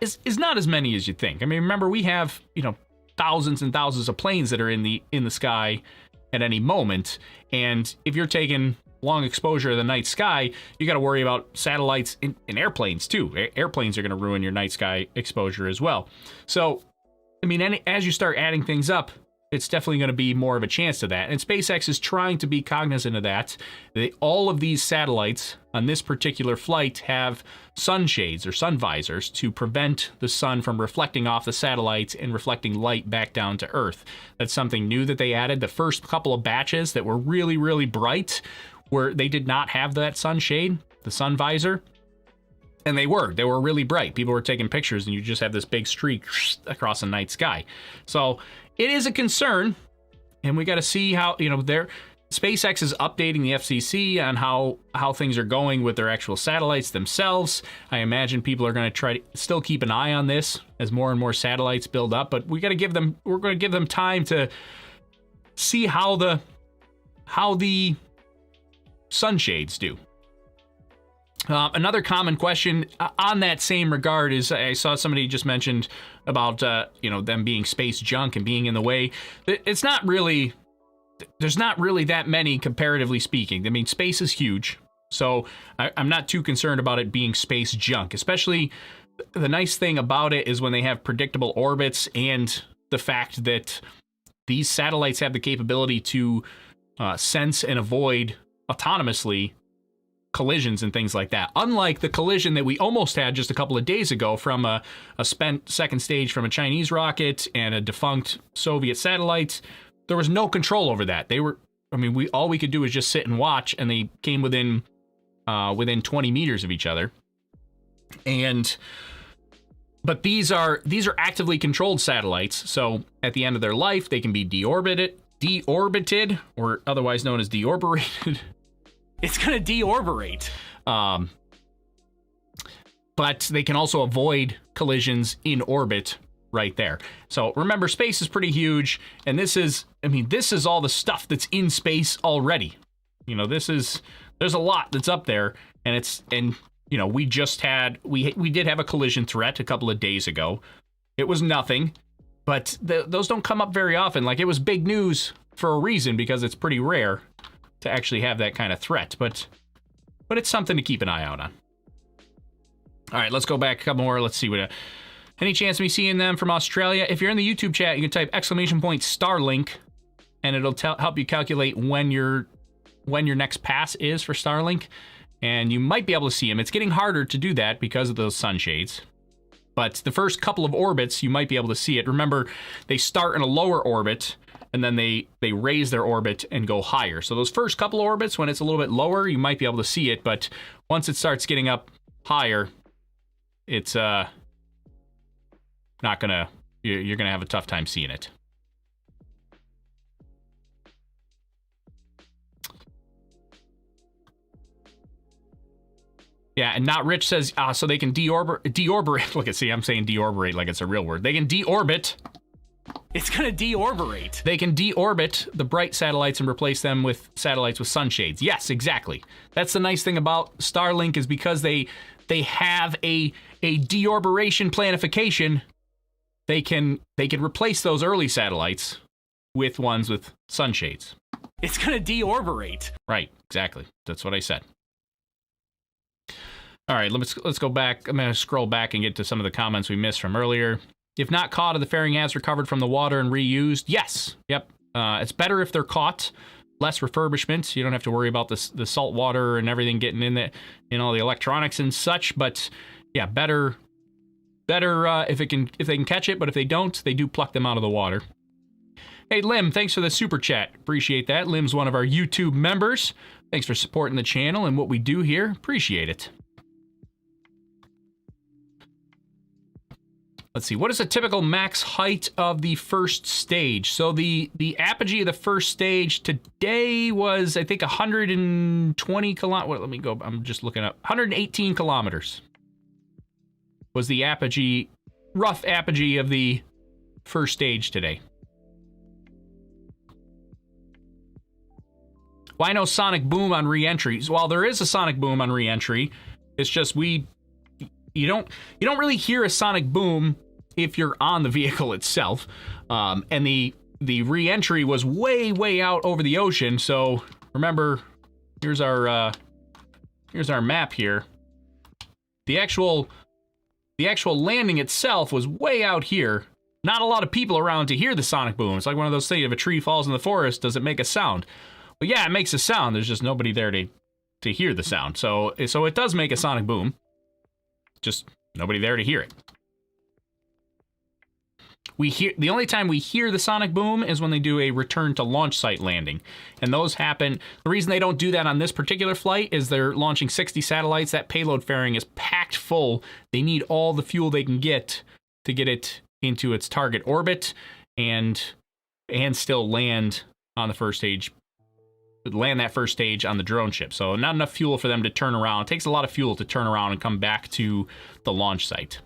is not as many as you think. I mean, remember, we have thousands and thousands of planes that are in the sky at any moment, and if you're taking long exposure of the night sky, you got to worry about satellites in airplanes too. Airplanes are going to ruin your night sky exposure as well. So, I mean, as you start adding things up, it's definitely going to be more of a chance to that. And SpaceX is trying to be cognizant of that. All of these satellites on this particular flight have sunshades or sun visors to prevent the sun from reflecting off the satellites and reflecting light back down to Earth. That's something new that they added. The first couple of batches that were really, really bright, where they did not have that sunshade, the sun visor. And they were really bright. People were taking pictures and you just have this big streak across the night sky. So it is a concern, and we got to see how, SpaceX is updating the FCC on how things are going with their actual satellites themselves. I imagine people are going to try to still keep an eye on this as more and more satellites build up, but we're going to give them time to see how the sunshades do. Another common question on that same regard is, I saw somebody just mentioned about them being space junk and being in the way. It's not really, there's not really that many comparatively speaking. I mean, space is huge, so I'm not too concerned about it being space junk. Especially the nice thing about it is when they have predictable orbits, and the fact that these satellites have the capability to sense and avoid autonomously collisions and things like that. Unlike the collision that we almost had just a couple of days ago from a spent second stage from a Chinese rocket and a defunct Soviet satellite, there was no control over that. All we could do was just sit and watch, and they came within 20 meters of each other. But these are actively controlled satellites, so at the end of their life, they can be deorbited, or otherwise known as deorberated. It's going to deorberate. But they can also avoid collisions in orbit right there. So remember, space is pretty huge, and this is all the stuff that's in space already. There's a lot that's up there, and we did have a collision threat a couple of days ago. It was nothing, but those don't come up very often. Like, it was big news for a reason, because it's pretty rare to actually have that kind of threat, but it's something to keep an eye out on. All right, let's go back a couple more. Let's see what any chance of me seeing them from Australia. If you're in the YouTube chat, you can type !Starlink, and it'll help you calculate when your next pass is for Starlink, and you might be able to see them. It's getting harder to do that because of those sunshades, but the first couple of orbits you might be able to see it. Remember, they start in a lower orbit, and then they raise their orbit and go higher. So those first couple of orbits, when it's a little bit lower, you might be able to see it, but once it starts getting up higher, it's not gonna, you're gonna have a tough time seeing it. Yeah, and Not Rich says, so they can deorbit. Look, I'm saying deorberate like it's a real word. They can deorbit. It's going to deorberate. They can deorbit the bright satellites and replace them with satellites with sunshades. Yes, exactly. That's the nice thing about Starlink, is because they have a deorberation planification. They can replace those early satellites with ones with sunshades. It's going to deorberate. Right, exactly. That's what I said. All right, let's go back. I'm going to scroll back and get to some of the comments we missed from earlier. If not caught, are the fairing has recovered from the water and reused? Yes. Yep. It's better if they're caught. Less refurbishment. You don't have to worry about the salt water and everything getting in there, in all the electronics and such. But yeah, better if they can catch it. But if they don't, they do pluck them out of the water. Hey, Lim, thanks for the super chat. Appreciate that. Lim's one of our YouTube members. Thanks for supporting the channel and what we do here. Appreciate it. Let's see, what is a typical max height of the first stage? So the apogee of the first stage today was, I think, 120 kilometers. Let me go, I'm just looking up. 118 kilometers was the apogee, rough apogee of the first stage today. Why no sonic boom on re-entry? Well, there is a sonic boom on re-entry. It's just you don't really hear a sonic boom if you're on the vehicle itself. And the re-entry was way out over the ocean. So remember, here's our map here. The actual landing itself was way out here, not a lot of people around to hear the sonic boom. It's like one of those things, if a tree falls in the forest, does it make a sound? Well, yeah, it makes a sound. There's just nobody there to hear the sound. So it does make a sonic boom. Just nobody there to hear it. The only time we hear the sonic boom is when they do a return to launch site landing. And those happen, the reason they don't do that on this particular flight is they're launching 60 satellites. That payload fairing is packed full. They need all the fuel they can get to get it into its target orbit and still land on the first stage, land that first stage on the drone ship. So not enough fuel for them to turn around. It takes a lot of fuel to turn around and come back to the launch site.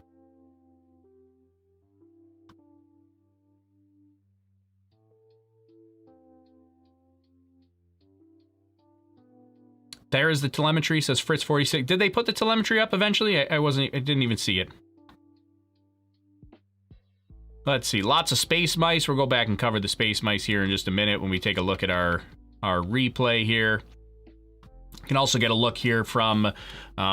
There is the telemetry, says Fritz46. Did they put the telemetry up eventually? I didn't even see it. Let's see, lots of space mice. We'll go back and cover the space mice here in just a minute when we take a look at our replay here. You can also get a look here from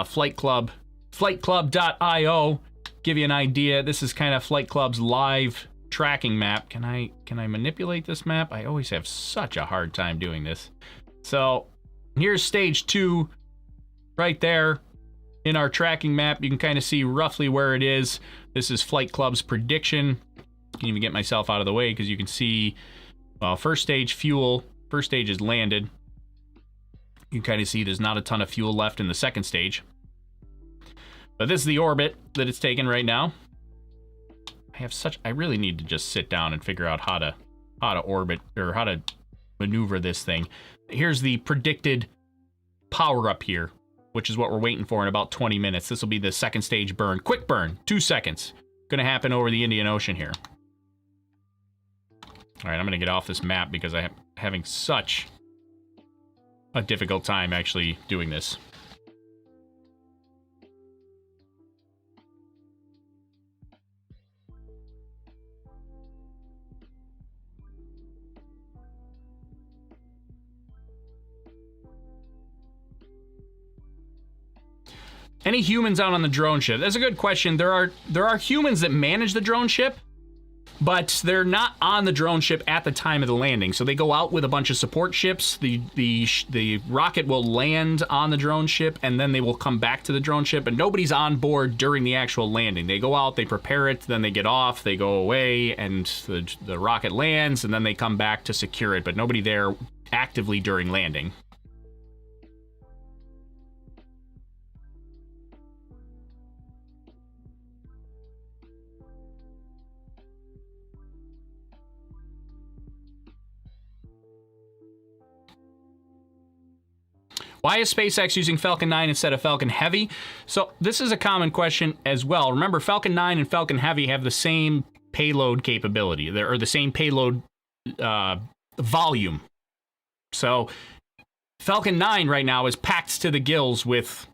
Flight Club, flightclub.io. Give you an idea. This is kind of Flight Club's live tracking map. Can I manipulate this map? I always have such a hard time doing this. So here's stage 2 right there in our tracking map. You can kind of see roughly where it is. This is Flight Club's prediction. I can even get myself out of the way because you can see, well, first stage fuel. First stage is landed. You can kind of see there's not a ton of fuel left in the second stage. But this is the orbit that it's taken right now. I really need to just sit down and figure out how to orbit, or how to maneuver this thing. Here's the predicted power up here, which is what we're waiting for in about 20 minutes. This will be the second stage burn. Quick burn, 2 seconds. Gonna happen over the Indian Ocean here. All right, I'm gonna get off this map because I'm having such a difficult time actually doing this. Any humans out on the drone ship? That's a good question. There are humans that manage the drone ship, but they're not on the drone ship at the time of the landing. So they go out with a bunch of support ships. The rocket will land on the drone ship, and then they will come back to the drone ship, and nobody's on board during the actual landing. They go out, they prepare it, then they get off, they go away, and the rocket lands, and then they come back to secure it, but nobody there actively during landing. Why is SpaceX using Falcon 9 instead of Falcon Heavy? So this is a common question as well. Remember, Falcon 9 and Falcon Heavy have the same payload capability, or the same payload volume. So Falcon 9 right now is packed to the gills with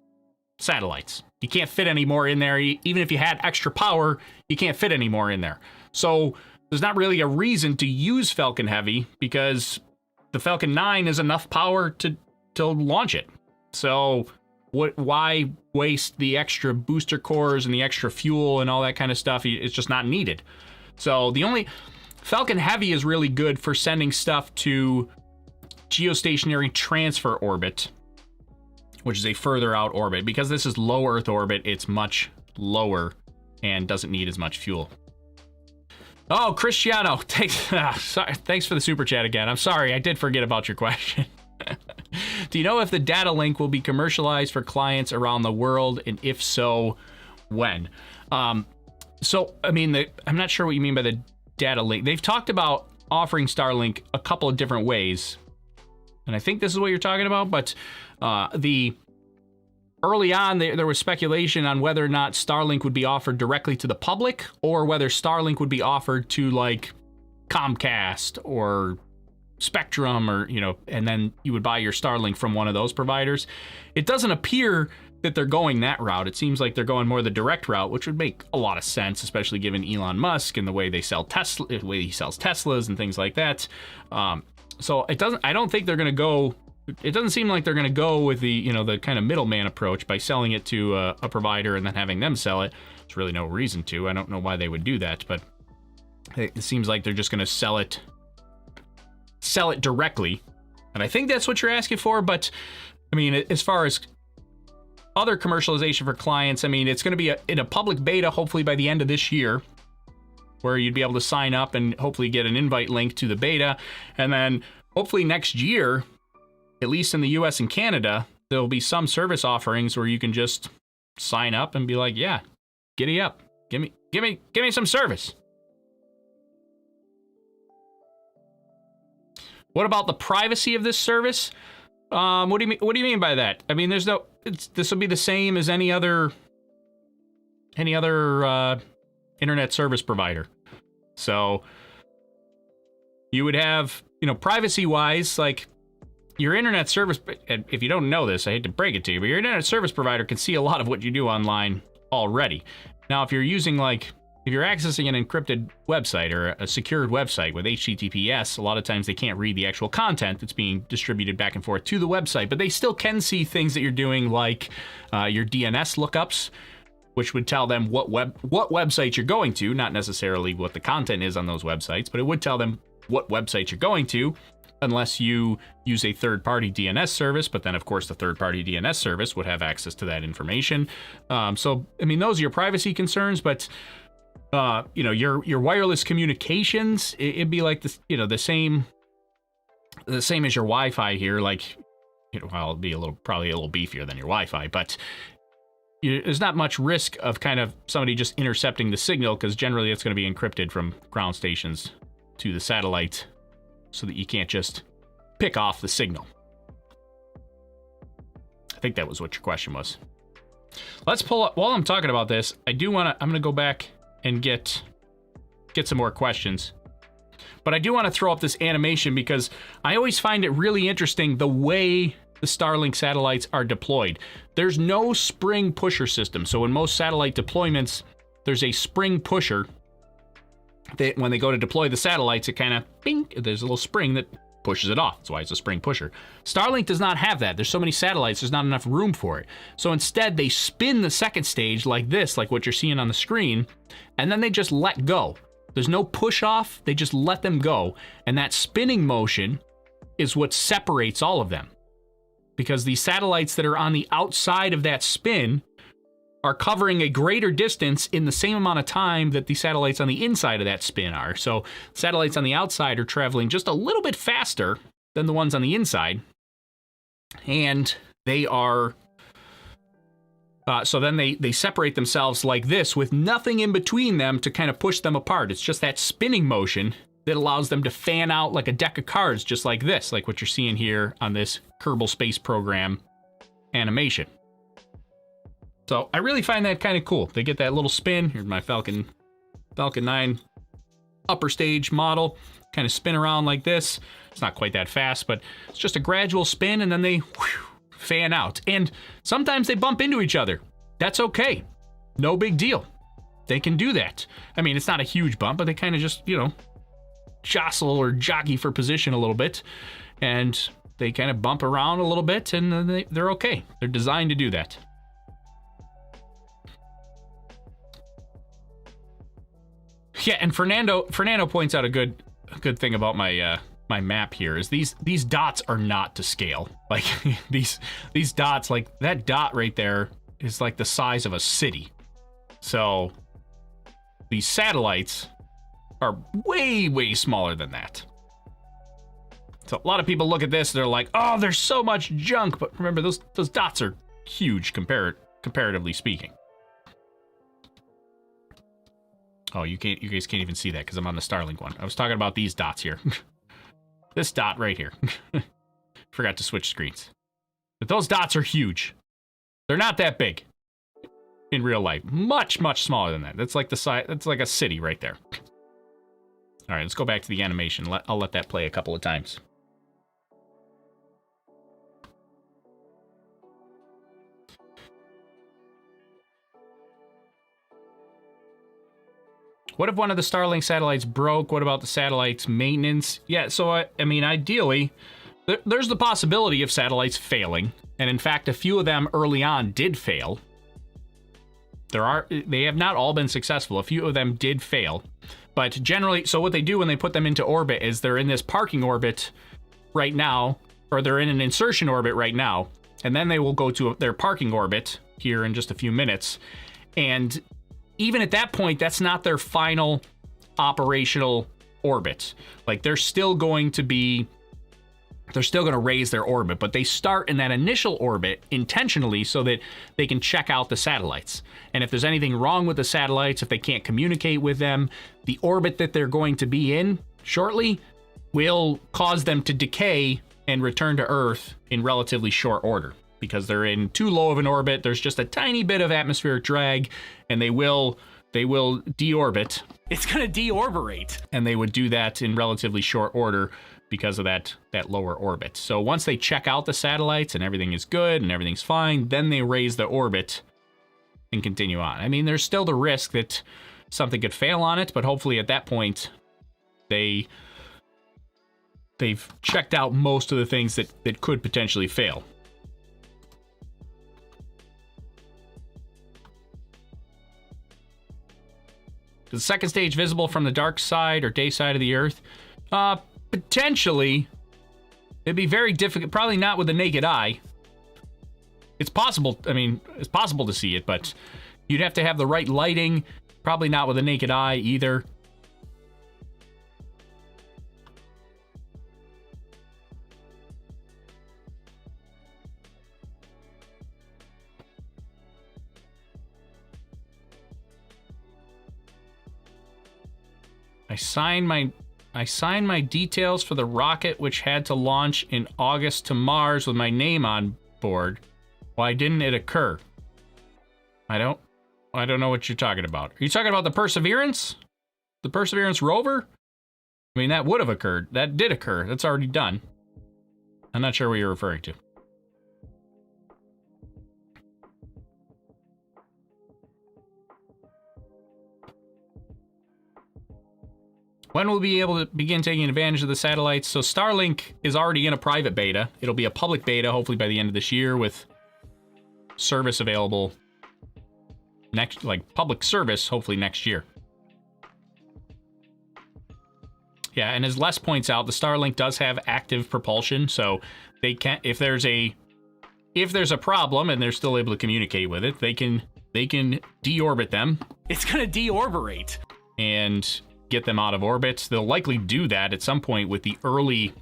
satellites. You can't fit any more in there. Even if you had extra power, you can't fit any more in there. So there's not really a reason to use Falcon Heavy because the Falcon 9 is enough power to launch it. So why waste the extra booster cores and the extra fuel and all that kind of stuff? It's just not needed. So the only Falcon Heavy is really good for sending stuff to geostationary transfer orbit, which is a further out orbit. Because this is low Earth orbit, it's much lower and doesn't need as much fuel. Oh, Cristiano, thanks for the super chat again. I'm sorry, I did forget about your question. Do you know if the data link will be commercialized for clients around the world, and if so, when? So, I mean, I'm not sure what you mean by the data link. They've talked about offering Starlink a couple of different ways, and I think this is what you're talking about, but early on, there was speculation on whether or not Starlink would be offered directly to the public, or whether Starlink would be offered to, like, Comcast or Spectrum, or, and then you would buy your Starlink from one of those providers. It doesn't appear that they're going that route. It seems like they're going more the direct route, which would make a lot of sense, especially given Elon Musk and the way they sell Tesla, the way he sells Teslas and things like that. So I don't think they're going to go. It doesn't seem like they're going to go with the kind of middleman approach by selling it to a provider and then having them sell it. There's really no reason to. I don't know why they would do that, but It seems like they're just going to sell it directly. And I think that's what you're asking for. But, I mean, as far as other commercialization for clients, I mean, it's going to be in a public beta, hopefully by the end of this year, where you'd be able to sign up and hopefully get an invite link to the beta. And then hopefully next year, at least in the US and Canada, there'll be some service offerings where you can just sign up and be like, yeah, giddy up. Give me some service. What about the privacy of this service? What do you mean by that? I mean, this will be the same as any other internet service provider. So you would have, privacy-wise, like your internet service. If you don't know this, I hate to break it to you, but your internet service provider can see a lot of what you do online already. Now, if you're accessing an encrypted website or a secured website with HTTPS, a lot of times they can't read the actual content that's being distributed back and forth to the website, but they still can see things that you're doing, like your DNS lookups, which would tell them what website you're going to, not necessarily what the content is on those websites, but it would tell them what website you're going to, unless you use a third-party DNS service. But then, of course, the third-party DNS service would have access to that information. So, I mean, those are your privacy concerns, but your wireless communications, it'd be like this, the same as your Wi-Fi here. Like, well, it'd be probably a little beefier than your Wi-Fi, but there's not much risk of kind of somebody just intercepting the signal, because generally it's going to be encrypted from ground stations to the satellite, so that you can't just pick off the signal. I think that was what your question was. Let's pull up, while I'm talking about this, I'm going to go back and get some more questions. But I do want to throw up this animation, because I always find it really interesting the way the Starlink satellites are deployed. There's no spring pusher system. So in most satellite deployments, there's a spring pusher that when they go to deploy the satellites, it kind of, bing, there's a little spring that pushes it off. That's why it's a spring pusher. Starlink does not have that. There's so many satellites, there's not enough room for it. So instead, they spin the second stage like this, like what you're seeing on the screen, and then they just let go. There's no push off, they just let them go. And that spinning motion is what separates all of them. Because the satellites that are on the outside of that spin are covering a greater distance in the same amount of time that the satellites on the inside of that spin are. So satellites on the outside are traveling just a little bit faster than the ones on the inside. And they are... so then they separate themselves like this with nothing in between them to kind of push them apart. It's just that spinning motion that allows them to fan out like a deck of cards, just like this, like what you're seeing here on this Kerbal Space Program animation. So I really find that kind of cool. They get that little spin. Here's my Falcon 9 upper stage model. Kind of spin around like this. It's not quite that fast, but it's just a gradual spin, and then they fan out. And sometimes they bump into each other. That's okay. No big deal. They can do that. I mean, it's not a huge bump, but they kind of just, jostle or jockey for position a little bit. And they kind of bump around a little bit, and they're okay. They're designed to do that. Yeah, and Fernando points out a good thing about my my map here is these dots are not to scale. Like these dots, like that dot right there is like the size of a city. So these satellites are way smaller than that. So a lot of people look at this, they're like, "Oh, there's so much junk," but remember those dots are huge comparatively speaking. Oh, you guys can't even see that because I'm on the Starlink one. I was talking about these dots here. This dot right here. Forgot to switch screens. But those dots are huge. They're not that big in real life. Much smaller than that. That's like the size. That's like a city right there. All right, let's go back to the animation. I'll let that play a couple of times. What if one of the Starlink satellites broke? What about the satellite's maintenance? Yeah, so I mean, ideally, there's the possibility of satellites failing. And in fact, a few of them early on did fail. They have not all been successful. A few of them did fail. But generally, so what they do when they put them into orbit is they're in this parking orbit right now, or they're in an insertion orbit right now, and then they will go to their parking orbit here in just a few minutes. And even at that point, that's not their final operational orbit. Like, they're still going to raise their orbit, but they start in that initial orbit intentionally so that they can check out the satellites. And if there's anything wrong with the satellites, if they can't communicate with them, the orbit that they're going to be in shortly will cause them to decay and return to Earth in relatively short order, because they're in too low of an orbit. There's just a tiny bit of atmospheric drag, and they will deorbit. It's going to deorbitate. And they would do that in relatively short order because of that lower orbit. So once they check out the satellites and everything is good and everything's fine, then they raise the orbit and continue on. I mean, there's still the risk that something could fail on it, but hopefully at that point they've checked out most of the things that could potentially fail. Is the second stage visible from the dark side or day side of the Earth? Potentially. It'd be very difficult. Probably not with the naked eye. It's possible. I mean, it's possible to see it, but you'd have to have the right lighting. Probably not with the naked eye either. I signed my details for the rocket which had to launch in August to Mars with my name on board. Why didn't it occur? I don't know what you're talking about. Are you talking about the Perseverance? The Perseverance rover? I mean, that would have occurred. That did occur. That's already done. I'm not sure what you're referring to. When will we be able to begin taking advantage of the satellites? So Starlink is already in a private beta. It'll be a public beta, hopefully by the end of this year, with service available next, like public service, hopefully next year. Yeah, and as Les points out, the Starlink does have active propulsion, so they can, if there's a problem and they're still able to communicate with it, they can deorbit them. It's gonna deorbitate and get them out of orbit. They'll likely do that at some point with the early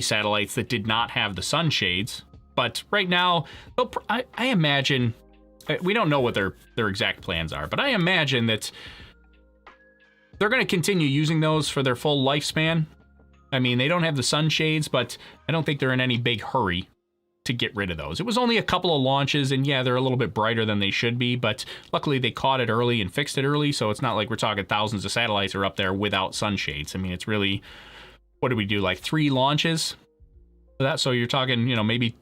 satellites that did not have the sunshades. But right now, I imagine, we don't know what their exact plans are, but I imagine that they're going to continue using those for their full lifespan. I mean, they don't have the sunshades, but I don't think they're in any big hurry to get rid of those. It was only a couple of launches, and yeah, they're a little bit brighter than they should be, but luckily they caught it early and fixed it early, so it's not like we're talking thousands of satellites are up there without sunshades. I mean, it's really, what did we do, like 3 launches for that? So you're talking, you know, maybe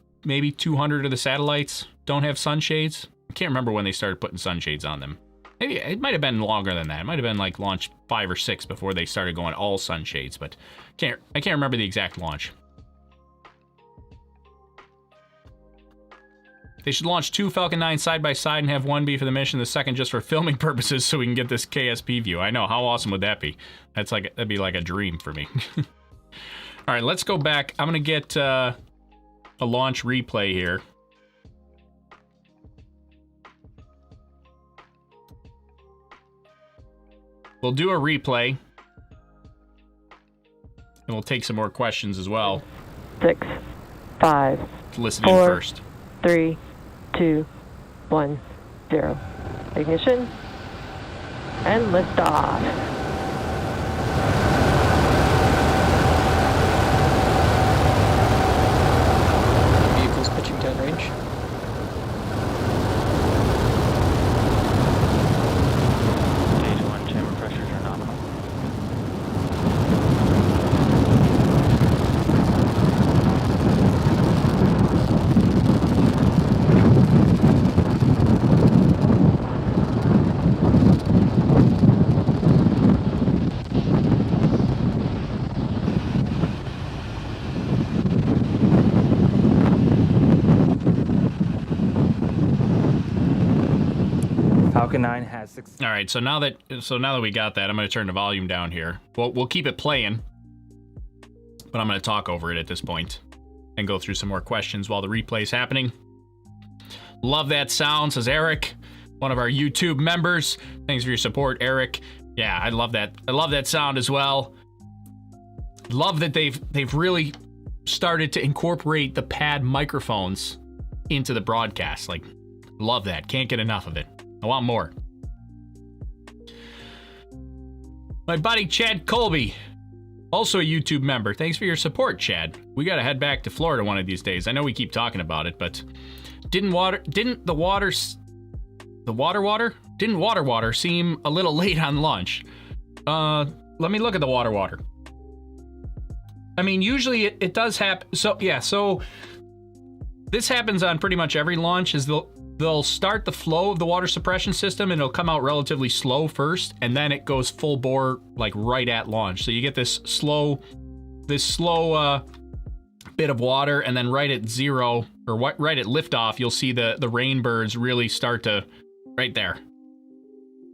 200 of the satellites don't have sunshades. I can't remember when they started putting sunshades on them. Maybe it might have been longer than that. It might have been like launch 5 or 6 before they started going all sunshades, but I can't remember the exact launch. They should launch 2 Falcon 9 side by side and have one be for the mission, the second just for filming purposes, so we can get this KSP view. I know, how awesome would that be? That'd be like a dream for me. All right, let's go back. I'm gonna get a launch replay here. We'll do a replay, and we'll take some more questions as well. 6, 5, Listen 4, in first. 3, 2, 1, 0. Ignition and lift off. Vehicles pitching downrange. Stage 1 chamber pressures are nominal. Falcon 9 has 6. All right, so now that we got that, I'm going to turn the volume down here. We'll keep it playing, but I'm going to talk over it at this point and go through some more questions while the replay's happening. Love that sound, says Eric, one of our YouTube members. Thanks for your support, Eric. Yeah, I love that. I love that sound as well. Love that they've really started to incorporate the pad microphones into the broadcast. Like, love that. Can't get enough of it. I want more. My buddy Chad Colby, also a YouTube member. Thanks for your support, Chad. We gotta head back to Florida one of these days. I know we keep talking about it, but didn't water seem a little late on lunch? Let me look at the water. I mean, usually it does happen. So yeah, so this happens on pretty much every launch. Is they'll start the flow of the water suppression system and it'll come out relatively slow first, and then it goes full bore like right at launch. So you get this slow bit of water, and then right at zero or right at liftoff, you'll see the rainbirds really start to right there.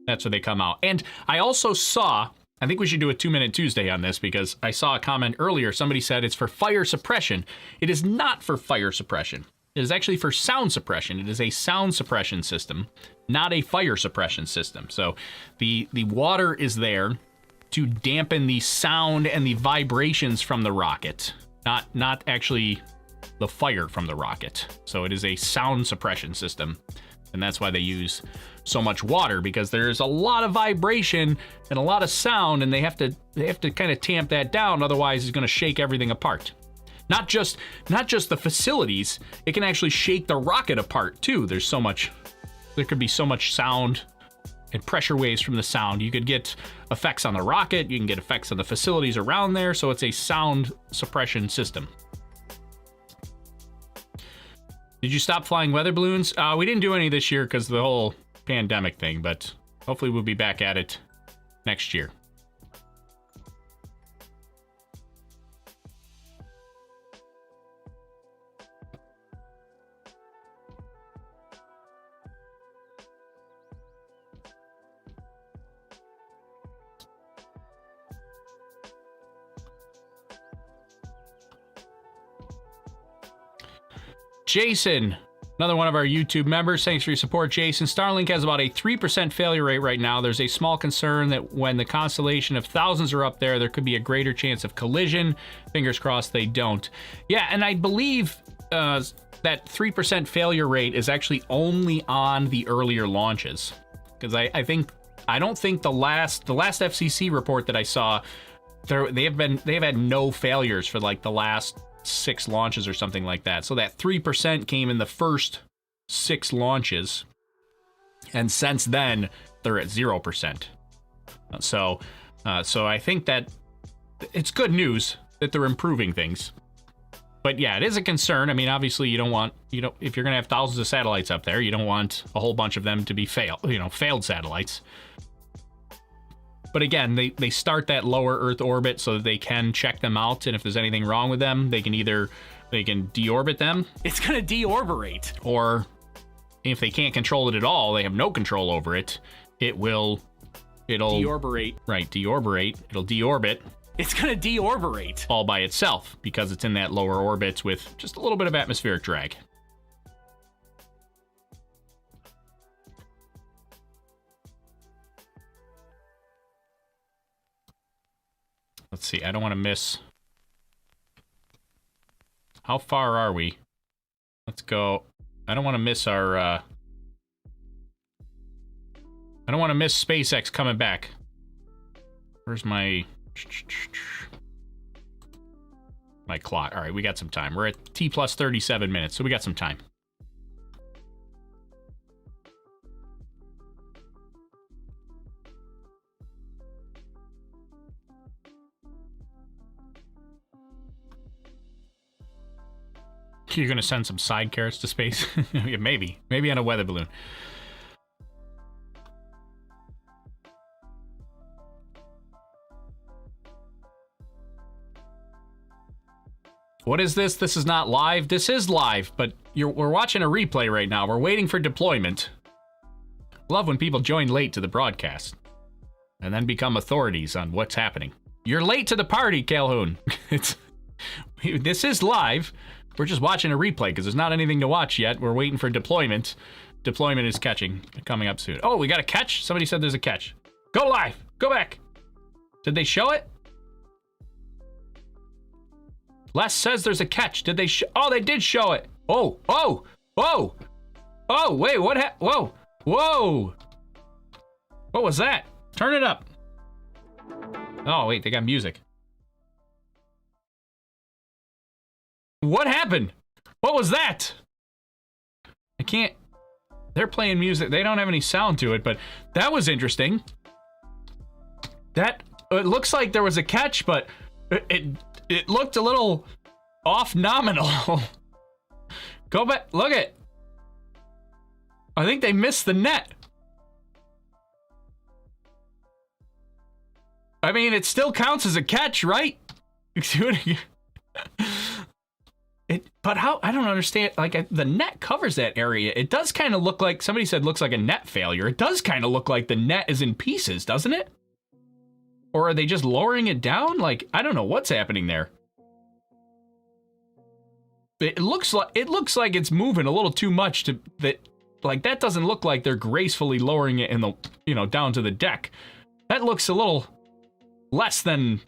That's where they come out. And I also saw, I think we should do a 2-minute Tuesday on this, because I saw a comment earlier. Somebody said it's for fire suppression. It is not for fire suppression. It is actually for sound suppression. It is a sound suppression system, not a fire suppression system. So the water is there to dampen the sound and the vibrations from the rocket, not actually the fire from the rocket. So it is a sound suppression system, and that's why they use so much water, because there's a lot of vibration and a lot of sound, and they have to kind of tamp that down, otherwise it's going to shake everything apart. Not just the facilities, it can actually shake the rocket apart too. There could be so much sound and pressure waves from the sound. You could get effects on the rocket, you can get effects on the facilities around there, so it's a sound suppression system. Did you stop flying weather balloons? We didn't do any this year because of the whole pandemic thing, but hopefully we'll be back at it next year. Jason, another one of our YouTube members. Thanks for your support, Jason. Starlink has about a 3% failure rate right now. There's a small concern that when the constellation of thousands are up there, there could be a greater chance of collision. Fingers crossed they don't. Yeah, and I believe that 3% failure rate is actually only on the earlier launches. Because I don't think the last FCC report that I saw, they've had no failures for like the last 6 launches or something like that. So that 3% came in the first 6 launches, and since then they're at 0%. So I think that it's good news that they're improving things. But yeah, it is a concern. I mean, obviously if you're gonna have thousands of satellites up there, you don't want a whole bunch of them to be failed satellites. But again, they start that lower Earth orbit so that they can check them out, and if there's anything wrong with them, they can deorbit them. It's gonna deorbitate. Or if they can't control it at all, they have no control over it, it'll deorbitate. Right, deorbitate. It'll deorbit. It's gonna deorbitate all by itself because it's in that lower orbit with just a little bit of atmospheric drag. Let's see, I don't want to miss. How far are we? Let's go. I don't want to miss our, I don't want to miss SpaceX coming back. Where's my clock? All right, we got some time. We're at T plus 37 minutes, so we got some time. You're gonna send some side carrots to space? Yeah, maybe on a weather balloon. What is this? This is not live. This is live, but we're watching a replay right now. We're waiting for deployment. Love when people join late to the broadcast and then become authorities on what's happening. You're late to the party, Calhoun. This is live. We're just watching a replay because there's not anything to watch yet. We're waiting for deployment. Deployment is coming up soon. Oh, we got a catch? Somebody said there's a catch. Go live. Go back. Did they show it? Les says there's a catch. Did they oh, they did show it. Oh, oh, whoa. Oh, wait, what whoa, whoa. What was that? Turn it up. Oh, wait, they got music. What happened? What was that? I can't. They're playing music. They don't have any sound to it, but that was interesting. That, it looks like there was a catch, but it looked a little off nominal. Go back, look at. I think they missed the net. I mean, it still counts as a catch, right? But how? I don't understand. Like, the net covers that area. It does kind of look like, somebody said looks like a net failure. It does kind of look like the net is in pieces, doesn't it? Or are they just lowering it down? Like, I don't know what's happening there. It looks like it's moving a little too much to that. Like, that doesn't look like they're gracefully lowering it in the, you know, down to the deck. That looks a little less than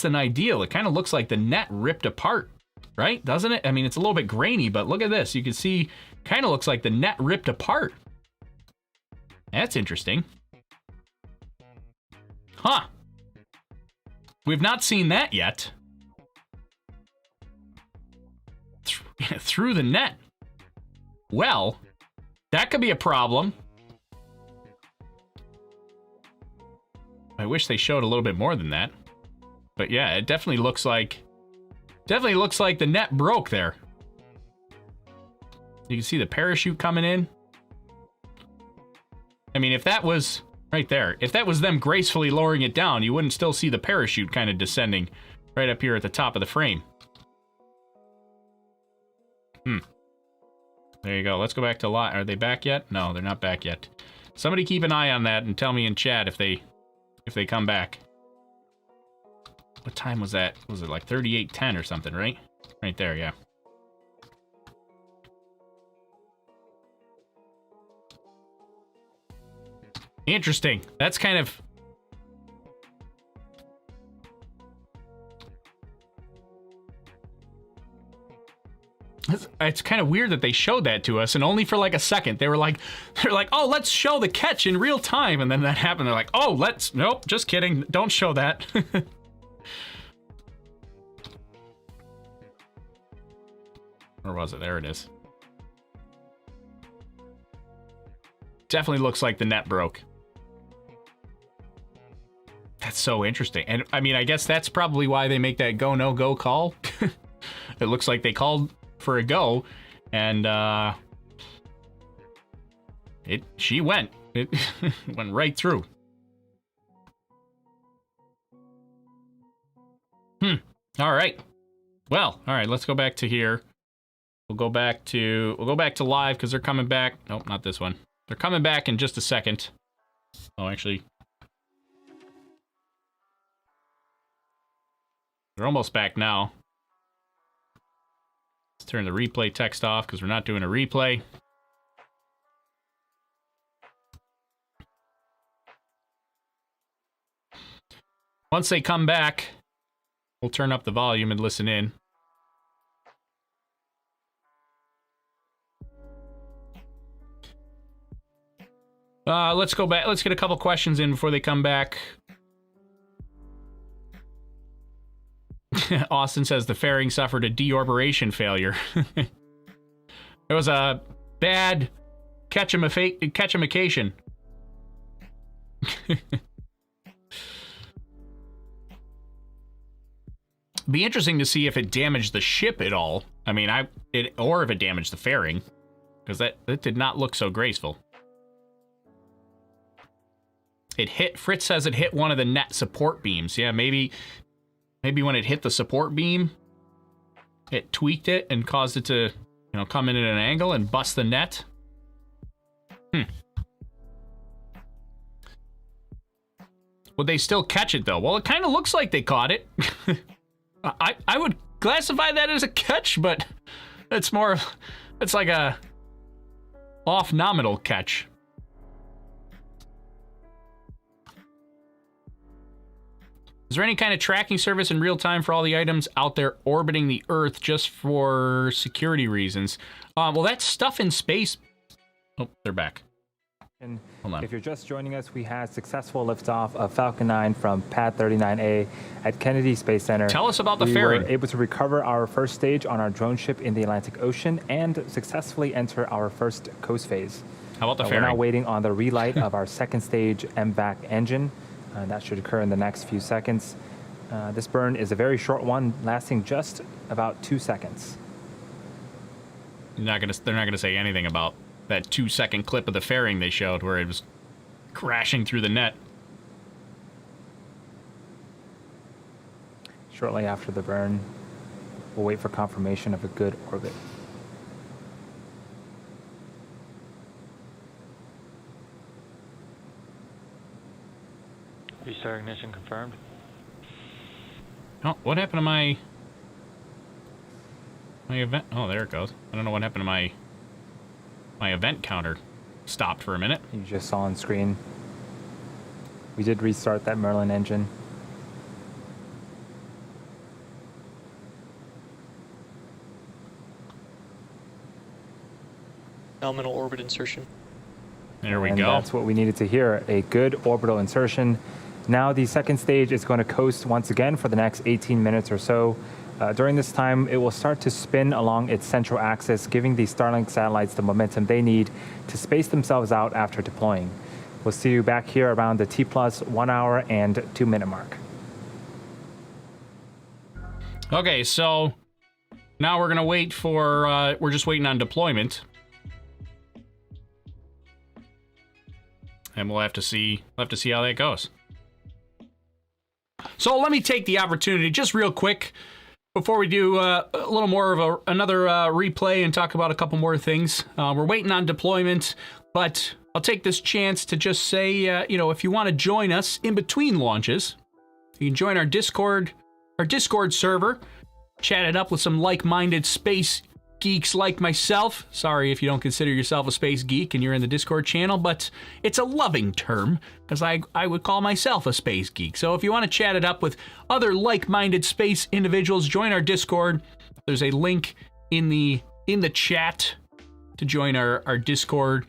ideal. It kind of looks like the net ripped apart, right? Doesn't it? I mean, it's a little bit grainy, but look at this. You can see, kind of looks like the net ripped apart. That's interesting. Huh. We've not seen that yet. Through the net. Well, that could be a problem. I wish they showed a little bit more than that. But yeah, it definitely looks like the net broke there. You can see the parachute coming in. I mean, if that was right there, if that was them gracefully lowering it down, you wouldn't still see the parachute kind of descending right up here at the top of the frame. There you go. Let's go back to live. Are they back yet? No, they're not back yet. Somebody keep an eye on that and tell me in chat if they come back. What time was that? Was it like 38:10 or something, right? Right there, yeah. Interesting. That's kind of... It's kind of weird that they showed that to us, and only for like a second. They're like, oh, let's show the catch in real time, and then that happened. They're like, oh, nope, just kidding. Don't show that. Where was it? There it is. Definitely looks like the net broke. That's so interesting. And I mean, I guess that's probably why they make that go, no go call. It looks like they called for a go, and she went. It went right through. All right. Well, all right, let's go back to here. We'll go back to live because they're coming back. Nope, not this one. They're coming back in just a second. Oh, actually, they're almost back now. Let's turn the replay text off because we're not doing a replay. Once they come back, we'll turn up the volume and listen in. Let's go back. Let's get a couple questions in before they come back. Austin says the fairing suffered a deorbitation failure. It was a bad catch-amication. Be interesting to see if it damaged the ship at all. I mean, or if it damaged the fairing, because that did not look so graceful. It hit. Fritz says it hit one of the net support beams. Yeah, maybe when it hit the support beam, it tweaked it and caused it to, come in at an angle and bust the net. Would they still catch it, though? Well, it kind of looks like they caught it. I would classify that as a catch, but it's like a off-nominal catch. Is there any kind of tracking service in real time for all the items out there orbiting the Earth just for security reasons? Well, that's stuff in space. Oh, they're back. Hold on. If you're just joining us, we had successful liftoff of Falcon 9 from Pad 39A at Kennedy Space Center. Tell us about the we fairing. We were able to recover our first stage on our drone ship in the Atlantic Ocean and successfully enter our first coast phase. How about the We're fairing? now waiting on the relight of our second stage MVAC engine. That should occur in the next few seconds. This burn is a very short one, lasting just about 2 seconds. They're not gonna say anything about that 2-second clip of the fairing they showed where it was crashing through the net. Shortly after the burn, we'll wait for confirmation of a good orbit. Restart ignition confirmed. Oh, what happened to my event? Oh, there it goes. I don't know what happened to my event counter. Stopped for a minute. You just saw on screen. We did restart that Merlin engine. Nominal orbit insertion. There we and go. That's what we needed to hear, a good orbital insertion. Now the second stage is going to coast once again for the next 18 minutes or so. During this time, it will start to spin along its central axis, giving the Starlink satellites the momentum they need to space themselves out after deploying. We'll see you back here around the T+ 1 hour and 2 minute mark. Okay, so now we're gonna wait for. We're just waiting on deployment, and we'll have to see. How that goes. So let me take the opportunity, just real quick, before we do a little more of another replay and talk about a couple more things. We're waiting on deployment, but I'll take this chance to just say, if you want to join us in between launches, you can join our Discord server, chat it up with some like-minded space geeks like myself. Sorry if you don't consider yourself a space geek and you're in the Discord channel, but it's a loving term, because I would call myself a space geek. So if you want to chat it up with other like-minded space individuals, join our Discord. There's a link in the chat to join our Discord.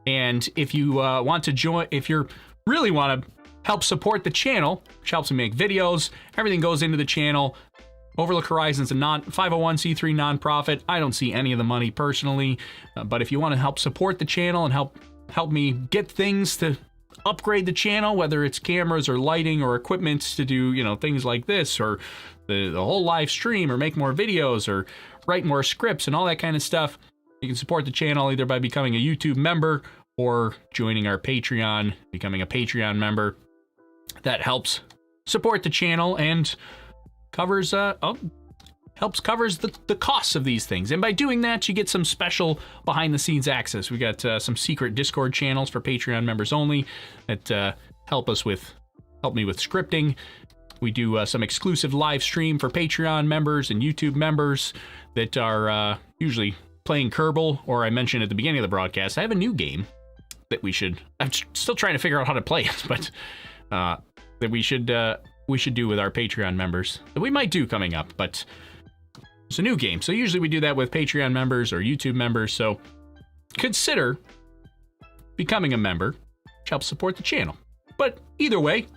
And if you want to join, if you really want to help support the channel, which helps me make videos, everything goes into the channel. Overlook Horizon's a 501c3 nonprofit. I don't see any of the money personally, but if you want to help support the channel and help me get things to upgrade the channel, whether it's cameras or lighting or equipment to do, things like this, or the whole live stream, or make more videos, or write more scripts and all that kind of stuff, you can support the channel either by becoming a YouTube member or joining our Patreon, becoming a Patreon member. That helps support the channel and covers the costs of these things. And by doing that, you get some special behind the scenes access. We got some secret Discord channels for Patreon members only that help me with scripting. We do some exclusive live stream for Patreon members and YouTube members that are usually playing Kerbal, or I mentioned at the beginning of the broadcast, I have a new game that I'm still trying to figure out how to play it, but that we should do with our Patreon members, that we might do coming up, but it's a new game. So usually we do that with Patreon members or YouTube members, so consider becoming a member, which helps support the channel. But either way,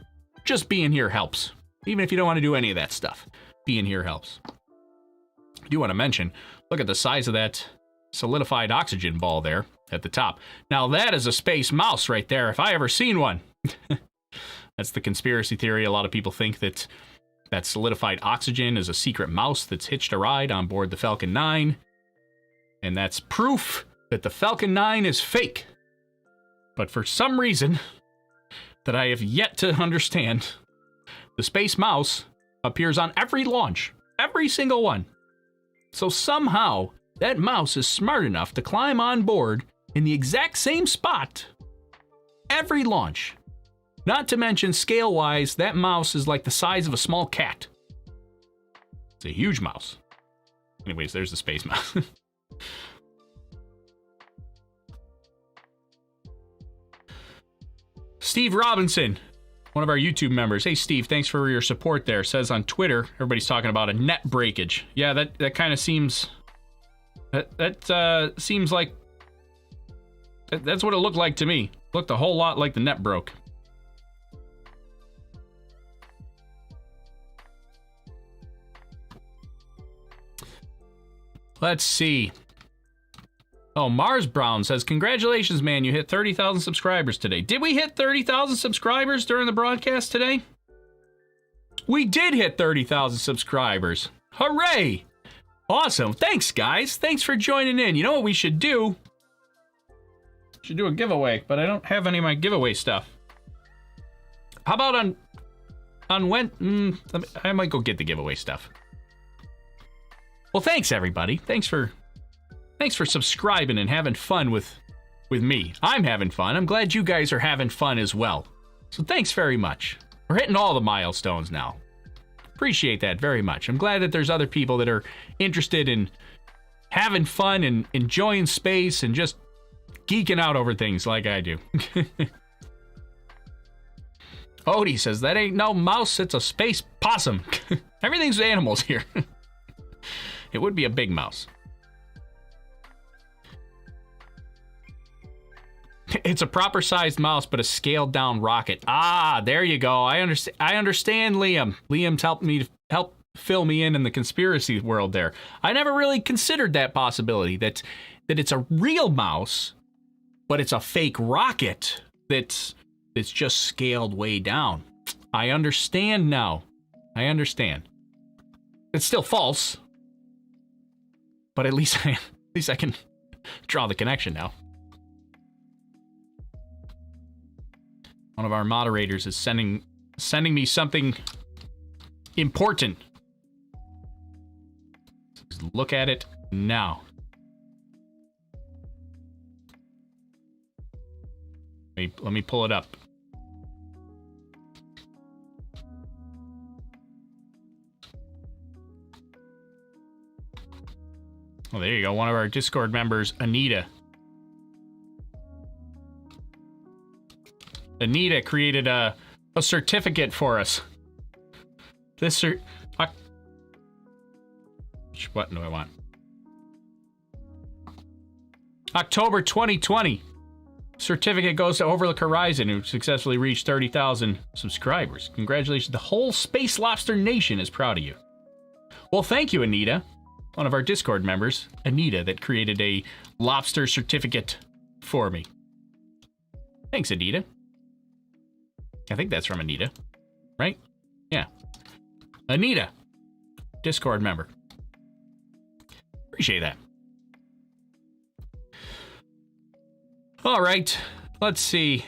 just being here helps. Even if you don't want to do any of that stuff, being here helps. I do want to mention, look at the size of that solidified oxygen ball there at the top. Now that is a space mouse right there, if I ever seen one. That's the conspiracy theory. A lot of people think that solidified oxygen is a secret mouse that's hitched a ride on board the Falcon 9. And that's proof that the Falcon 9 is fake. But for some reason that I have yet to understand, the space mouse appears on every launch, every single one. So somehow that mouse is smart enough to climb on board in the exact same spot every launch. Not to mention, scale-wise, that mouse is like the size of a small cat. It's a huge mouse. Anyways, there's the space mouse. Steve Robinson, one of our YouTube members. Hey, Steve, thanks for your support there. Says on Twitter, everybody's talking about a net breakage. Yeah, that kind of seems... That seems like... That's what it looked like to me. Looked a whole lot like the net broke. Let's see. Oh, Mars Brown says, congratulations, man. You hit 30,000 subscribers today. Did we hit 30,000 subscribers during the broadcast today? We did hit 30,000 subscribers. Hooray! Awesome. Thanks, guys. Thanks for joining in. You know what we should do? We should do a giveaway, but I don't have any of my giveaway stuff. How about on when? I might go get the giveaway stuff. Well, thanks, everybody. Thanks for subscribing and having fun with me. I'm having fun. I'm glad you guys are having fun as well. So thanks very much. We're hitting all the milestones now. Appreciate that very much. I'm glad that there's other people that are interested in having fun and enjoying space and just geeking out over things like I do. Odie says, that ain't no mouse, it's a space possum. Everything's animals here. It would be a big mouse. It's a proper sized mouse, but a scaled down rocket. Ah, there you go. I understand, Liam. Liam's helped fill me in the conspiracy world there. I never really considered that possibility, that it's a real mouse, but it's a fake rocket that's just scaled way down. I understand now. I understand. It's still false, but at least I can draw the connection now. One of our moderators is sending me something important. Let's look at it now. Let me pull it up. Oh, there you go. One of our Discord members, Anita. Anita created a certificate for us. This which button do I want? October 2020. Certificate goes to Overlook Horizon, who successfully reached 30,000 subscribers. Congratulations. The whole Space Lobster Nation is proud of you. Well, thank you, Anita. One of our Discord members, Anita, that created a lobster certificate for me. Thanks, Anita. I think that's from Anita, right? Yeah. Anita, Discord member. Appreciate that. All right, let's see.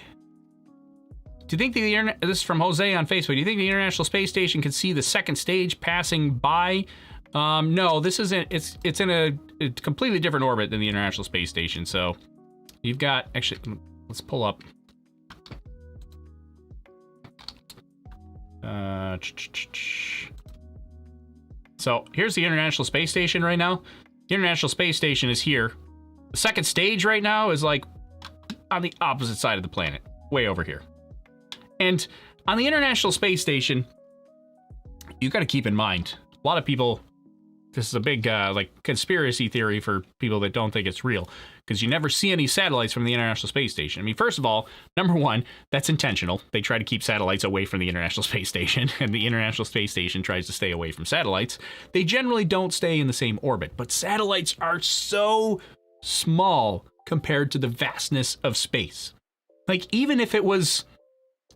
Do you think this is from Jose on Facebook, do you think the International Space Station can see the second stage passing by? No, this isn't. It's in a completely different orbit than the International Space Station. So you've got, actually, let's pull up. So here's the International Space Station right now. The International Space Station is here. The second stage right now is like on the opposite side of the planet, way over here. And on the International Space Station, you got to keep in mind, a lot of people, this is a big like conspiracy theory for people that don't think it's real, because you never see any satellites from the International Space Station. I mean, first of all, number one, that's intentional. They try to keep satellites away from the International Space Station, and the International Space Station tries to stay away from satellites. They generally don't stay in the same orbit, but satellites are so small compared to the vastness of space. Like, even if it was,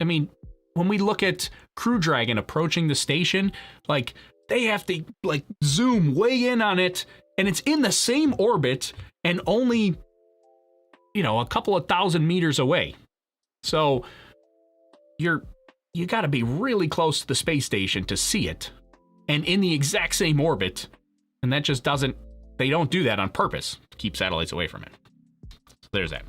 I mean, when we look at Crew Dragon approaching the station, like, they have to, like, zoom way in on it, and it's in the same orbit and only, you know, a couple of thousand meters away. So you got to be really close to the space station to see it, and in the exact same orbit, and that just doesn't, they don't do that on purpose to keep satellites away from it. So there's that.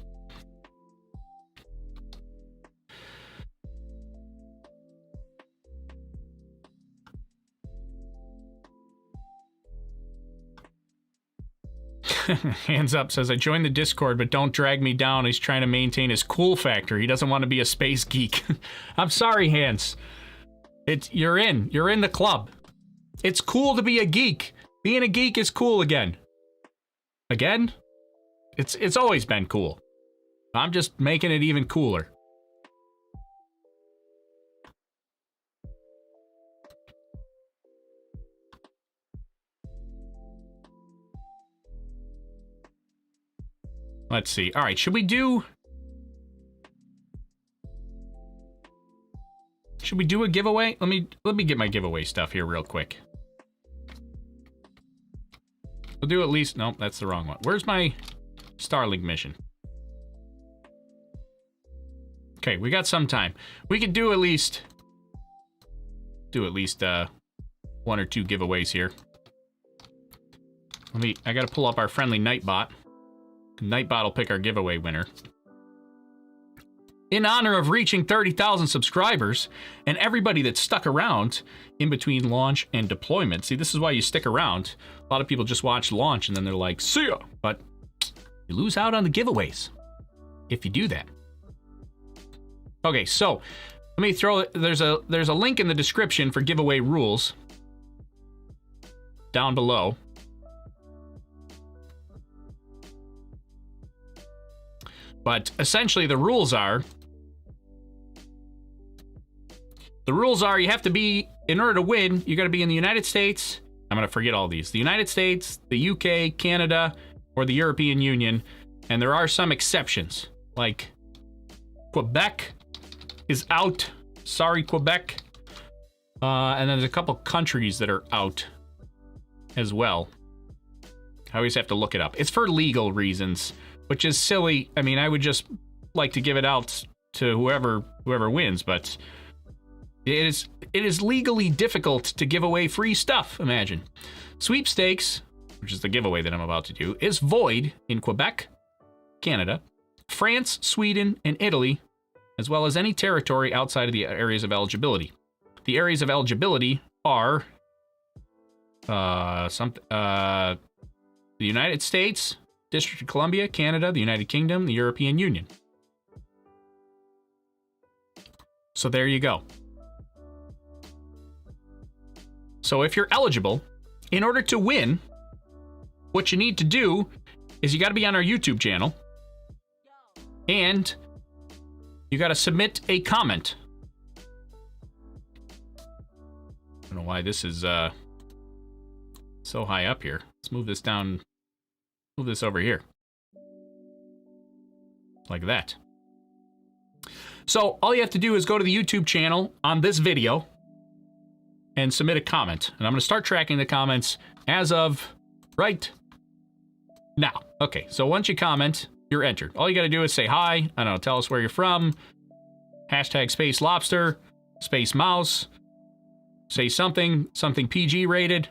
Hands Up says, I joined the Discord, but don't drag me down. He's trying to maintain his cool factor. He doesn't want to be a space geek. I'm sorry, Hans. You're in the club. It's cool to be a geek. Being a geek is cool again. Again? It's always been cool. I'm just making it even cooler. Let's see. All right, should we do a giveaway? Let me get my giveaway stuff here real quick. We'll do at least, nope, that's the wrong one. Where's my Starlink mission? Okay, we got some time. We could do at least one or two giveaways here. I gotta pull up our friendly Nightbot. Nightbot will pick our giveaway winner. In honor of reaching 30,000 subscribers and everybody that stuck around in between launch and deployment. See, this is why you stick around. A lot of people just watch launch and then they're like, see ya! But you lose out on the giveaways if you do that. Okay, so let me there's a link in the description for giveaway rules down below. But essentially the rules are you have to be, in order to win, you got to be in the United States. I'm going to forget all these. The United States, the UK, Canada, or the European Union. And there are some exceptions, like Quebec is out. Sorry, Quebec. And then there's a couple countries that are out as well. I always have to look it up. It's for legal reasons, which is silly. I mean, I would just like to give it out to whoever wins, but it is legally difficult to give away free stuff, imagine. Sweepstakes, which is the giveaway that I'm about to do, is void in Quebec, Canada, France, Sweden, and Italy, as well as any territory outside of the areas of eligibility. The areas of eligibility are the United States, District of Columbia, Canada, the United Kingdom, the European Union. So there you go. So if you're eligible, in order to win, what you need to do is you got to be on our YouTube channel, and you got to submit a comment. I don't know why this is so high up here. Let's move this down. Move this over here. Like that. So all you have to do is go to the YouTube channel on this video and submit a comment. And I'm going to start tracking the comments as of right now. Okay, so once you comment, you're entered. All you got to do is say hi. I don't know, tell us where you're from. Hashtag Space Lobster, Space Mouse. Say something PG rated.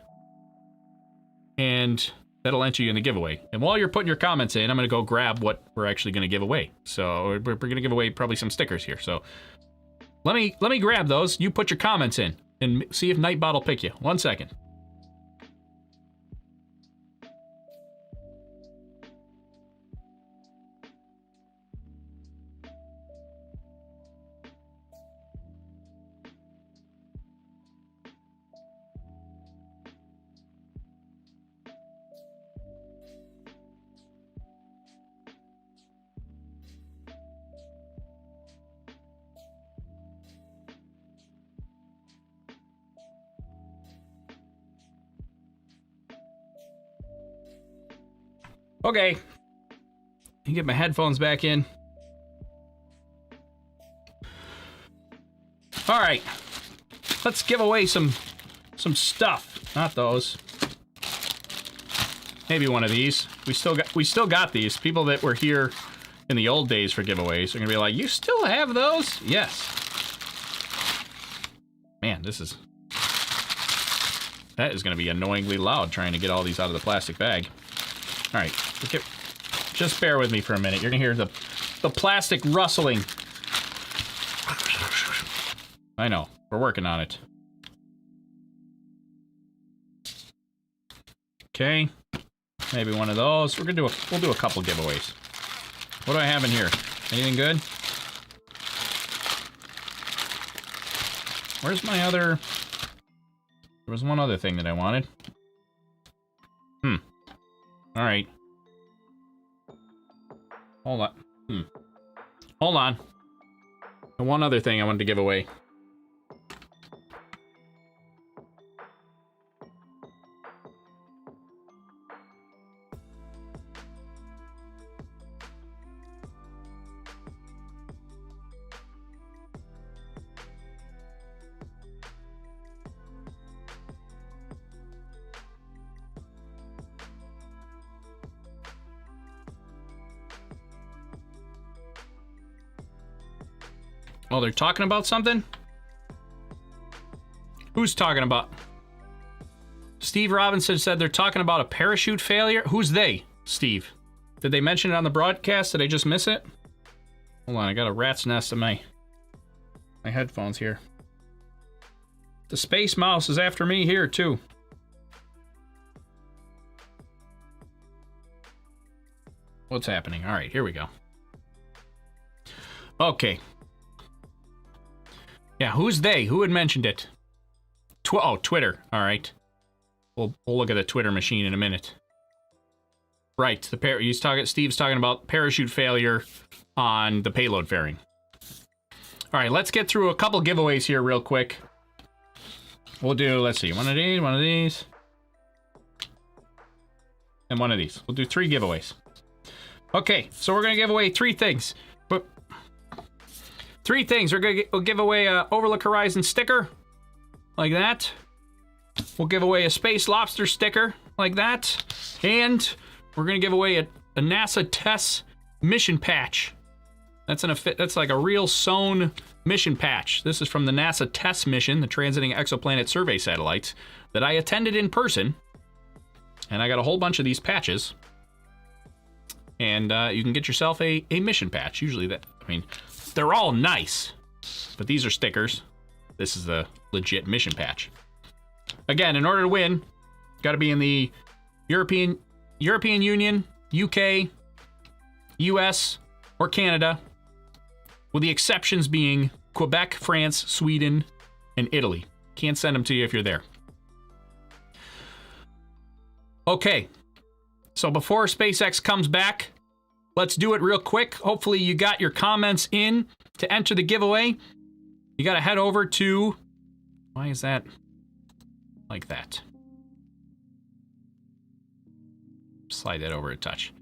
And that'll enter you in the giveaway. And while you're putting your comments in, I'm going to go grab what we're actually going to give away. So we're going to give away probably some stickers here. So let me grab those. You put your comments in and see if Nightbot will pick you. 1 second. Okay, you get my headphones back in. All right, let's give away some stuff. Not those. Maybe one of these. We still got these. People that were here in the old days for giveaways are gonna be like, "You still have those?" Yes. Man, that is gonna be annoyingly loud trying to get all these out of the plastic bag. All right, just bear with me for a minute. You're gonna hear the plastic rustling. I know, we're working on it. Maybe one of those. We'll do a couple giveaways. What do I have in here? Anything good? Where's my other... There was one other thing that I wanted. Alright. Hold on. Hold on. And one other thing I wanted to give away. Oh, they're talking about something? Who's talking about? Steve Robinson said they're talking about a parachute failure. Who's they, Steve? Did they mention it on the broadcast? Did I just miss it? Hold on, I got a rat's nest in my headphones here. The Space Mouse is after me here, too. What's happening? All right, here we go. Okay. Yeah, who's they? Who had mentioned it? Twitter. All right. We'll look at the Twitter machine in a minute. Right. Steve's talking about parachute failure on the payload fairing. All right, let's get through a couple giveaways here real quick. We'll do, let's see, one of these, and one of these. We'll do 3 giveaways. Okay, so we're going to give away 3 things. But 3 things. We'll give away a Overlook Horizon sticker, like that. We'll give away a Space Lobster sticker, like that. And we're going to give away a NASA TESS mission patch. That's like a real sewn mission patch. This is from the NASA TESS mission, the Transiting Exoplanet Survey Satellites, that I attended in person. And I got a whole bunch of these patches. And you can get yourself a mission patch. Usually they're all nice, but these are stickers. This is the legit mission patch. Again, in order to win, got to be in the European Union, UK, US, or Canada, with the exceptions being Quebec, France, Sweden, and Italy. Can't send them to you if you're there. Okay, so before SpaceX comes back, let's do it real quick. Hopefully you got your comments in to enter the giveaway. You got to head over to... Why is that like that? Slide that over a touch.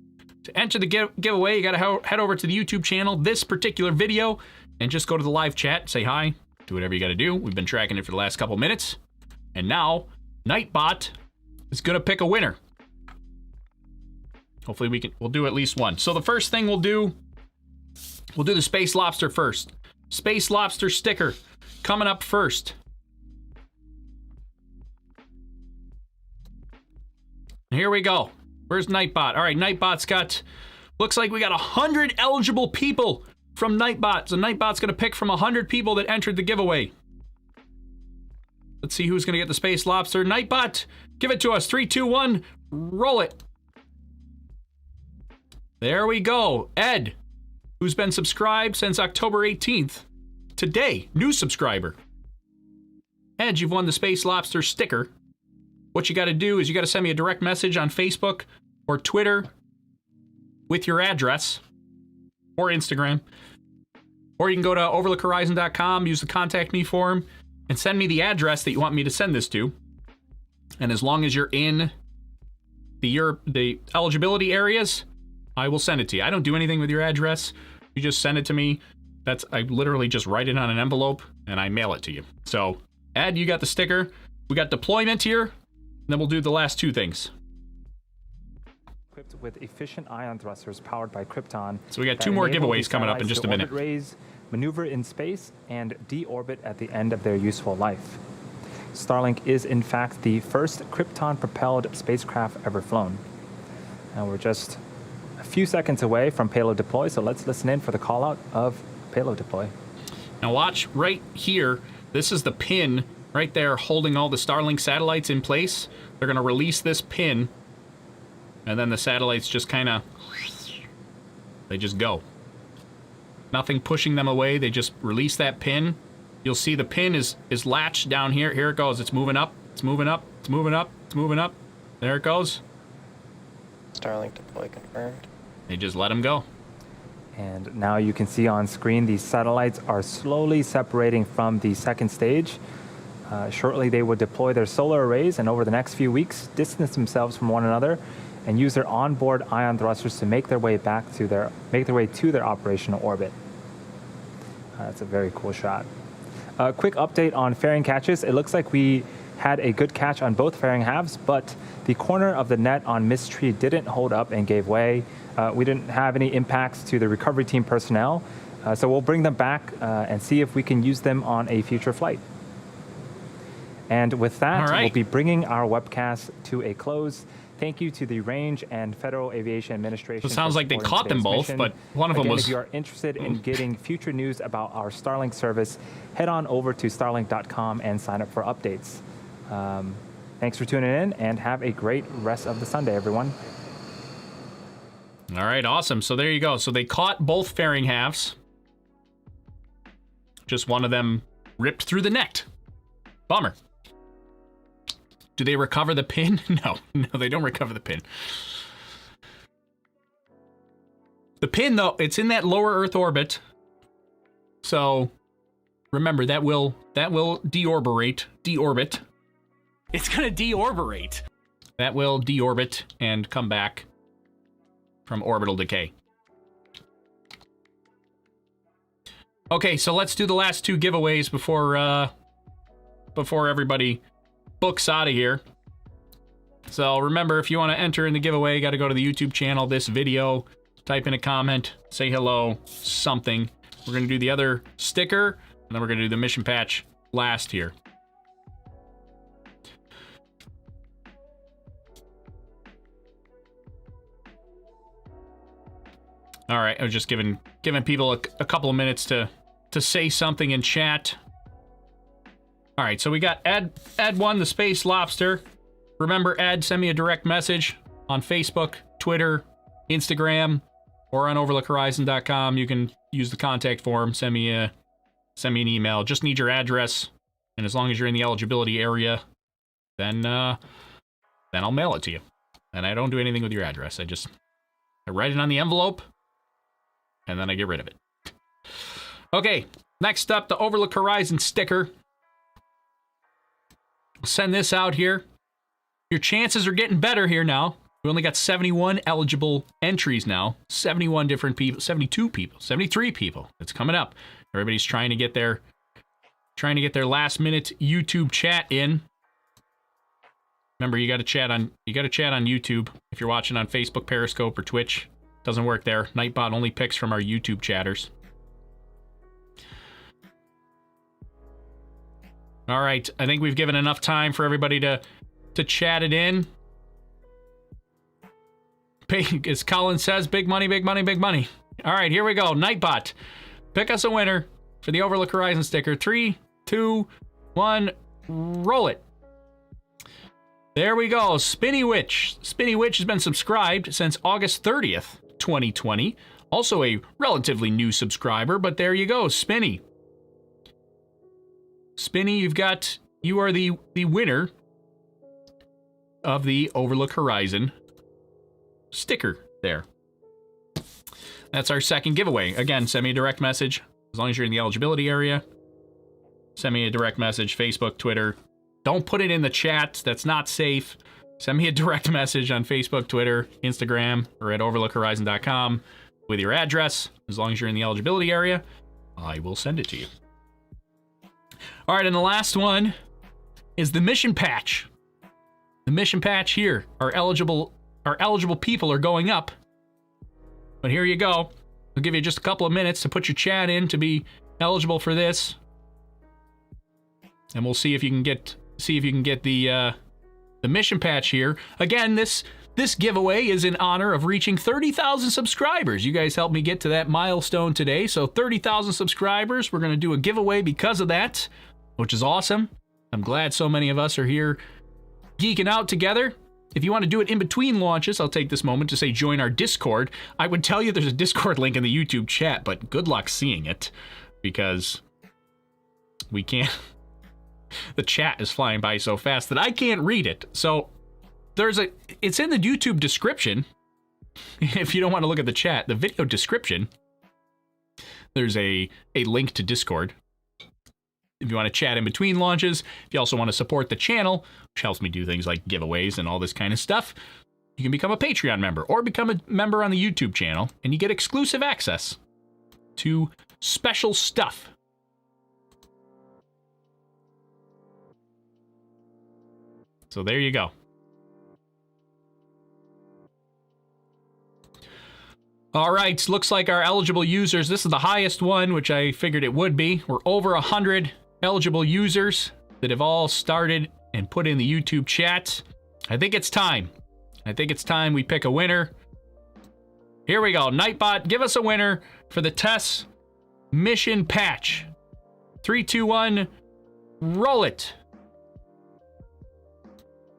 To enter the giveaway, you got to head over to the YouTube channel, this particular video, and just go to the live chat, say hi, do whatever you got to do. We've been tracking it for the last couple minutes. And now, Nightbot is going to pick a winner. Hopefully we'll do at least one. So the first thing we'll do the Space Lobster first. Space Lobster sticker coming up first. And here we go. Where's Nightbot? All right, Nightbot's got, looks like we got 100 eligible people from Nightbot. So Nightbot's going to pick from 100 people that entered the giveaway. Let's see who's going to get the Space Lobster. Nightbot, give it to us. 3, 2, 1, roll it. There we go. Ed, who's been subscribed since October 18th. Today, new subscriber. Ed, you've won the Space Lobster sticker. What you got to do is you got to send me a direct message on Facebook or Twitter with your address, or Instagram. Or you can go to overlookhorizon.com, use the contact me form, and send me the address that you want me to send this to. And as long as you're in the eligibility areas, I will send it to you. I don't do anything with your address. You just send it to me. I literally just write it on an envelope and I mail it to you. So, Ed, you got the sticker. We got deployment here. And then we'll do the last 2 things. Equipped with efficient ion thrusters powered by Krypton. So we got 2 more giveaways coming up in just a minute. Raise, maneuver in space, and deorbit at the end of their useful life. Starlink is in fact the first Krypton-propelled spacecraft ever flown. And we're just a few seconds away from payload deploy, so let's listen in for the call out of payload deploy. Now watch right here. This is the pin right there holding all the Starlink satellites in place. They're going to release this pin And then the satellites just kind of, they just go. Nothing pushing them away. They just release that pin. You'll see the pin is latched down here. Here it goes. It's moving up. It's moving up. It's moving up. It's moving up. There it goes. Starlink deploy confirmed. They just let them go. And now you can see on screen these satellites are slowly separating from the second stage. Shortly they will deploy their solar arrays and over the next few weeks distance themselves from one another and use their onboard ion thrusters to make their way to their operational orbit. That's a very cool shot. A quick update on fairing catches. It looks like we had a good catch on both fairing halves, but the corner of the net on Mist Tree didn't hold up and gave way. We didn't have any impacts to the recovery team personnel, so we'll bring them back and see if we can use them on a future flight. And with that, we'll be bringing our webcast to a close. Thank you to the Range and Federal Aviation Administration. It sounds like they caught them both, mission. but one of them was... If you are interested in getting future news about our Starlink service, head on over to starlink.com and sign up for updates. Thanks for tuning in, and have a great rest of the Sunday, everyone. All right, awesome. So there you go. So they caught both fairing halves. Just one of them ripped through the net. Bummer. Do they recover the pin? No, they don't recover the pin. The pin, though, it's in that lower Earth orbit. So remember, that will deorbit. It's gonna deorbit. That will deorbit and come back from orbital decay. Okay, so let's do the last two giveaways before everybody books out of here. So remember, if you want to enter in the giveaway, you got to go to the YouTube channel, this video, type in a comment, say hello, something. We're going to do the other sticker, and then we're going to do the mission patch last here. All right, I was just giving people a couple of minutes to say something in chat. All right, so we got Ed won the Space Lobster. Remember, Ed, send me a direct message on Facebook, Twitter, Instagram, or on overlookhorizon.com. You can use the contact form. Send me an email. Just need your address, and as long as you're in the eligibility area, then I'll mail it to you. And I don't do anything with your address. I write it on the envelope, and then I get rid of it. Okay, next up, the Overlook Horizon sticker. Send this out here. Your chances are getting better here now. We only got 71 eligible entries now. 71 different people, 72 people, 73 people. It's coming up. Everybody's trying to get their last minute YouTube chat in. Remember, you got to chat on YouTube. If you're watching on Facebook, Periscope, or Twitch, doesn't work there. Nightbot only picks from our YouTube chatters. All right, I think we've given enough time for everybody to chat it in. As Colin says, big money, big money, big money. All right, here we go. Nightbot, pick us a winner for the Overlook Horizon sticker. 3, 2, 1, roll it. There we go. Spinny Witch. Spinny Witch has been subscribed since August 30th, 2020. Also a relatively new subscriber, but there you go, Spinny. Spinny, you are the winner of the Overlook Horizon sticker there. That's our second giveaway. Again, send me a direct message as long as you're in the eligibility area. Send me a direct message, Facebook, Twitter. Don't put it in the chat. That's not safe. Send me a direct message on Facebook, Twitter, Instagram, or at overlookhorizon.com with your address. As long as you're in the eligibility area, I will send it to you. All right, and the last one is the mission patch. The mission patch here. Our eligible people are going up. But here you go. I'll give you just a couple of minutes to put your chat in to be eligible for this. And we'll see if you can get the mission patch here. Again, this giveaway is in honor of reaching 30,000 subscribers. You guys helped me get to that milestone today. So 30,000 subscribers. We're going to do a giveaway because of that, which is awesome. I'm glad so many of us are here geeking out together. If you want to do it in between launches, I'll take this moment to say join our Discord. I would tell you there's a Discord link in the YouTube chat, but good luck seeing it because we can't. The chat is flying by so fast that I can't read it. So it's in the YouTube description. If you don't want to look at the chat, the video description, there's a link to Discord. If you want to chat in between launches, if you also want to support the channel, which helps me do things like giveaways and all this kind of stuff, you can become a Patreon member or become a member on the YouTube channel, and you get exclusive access to special stuff. So there you go. All right, looks like our eligible users, this is the highest one, which I figured it would be. We're over 100 eligible users that have all started and put in the YouTube chat. I think it's time. I think it's time we pick a winner. Here we go. Nightbot, give us a winner for the TESS mission patch. 3, 2, 1, roll it.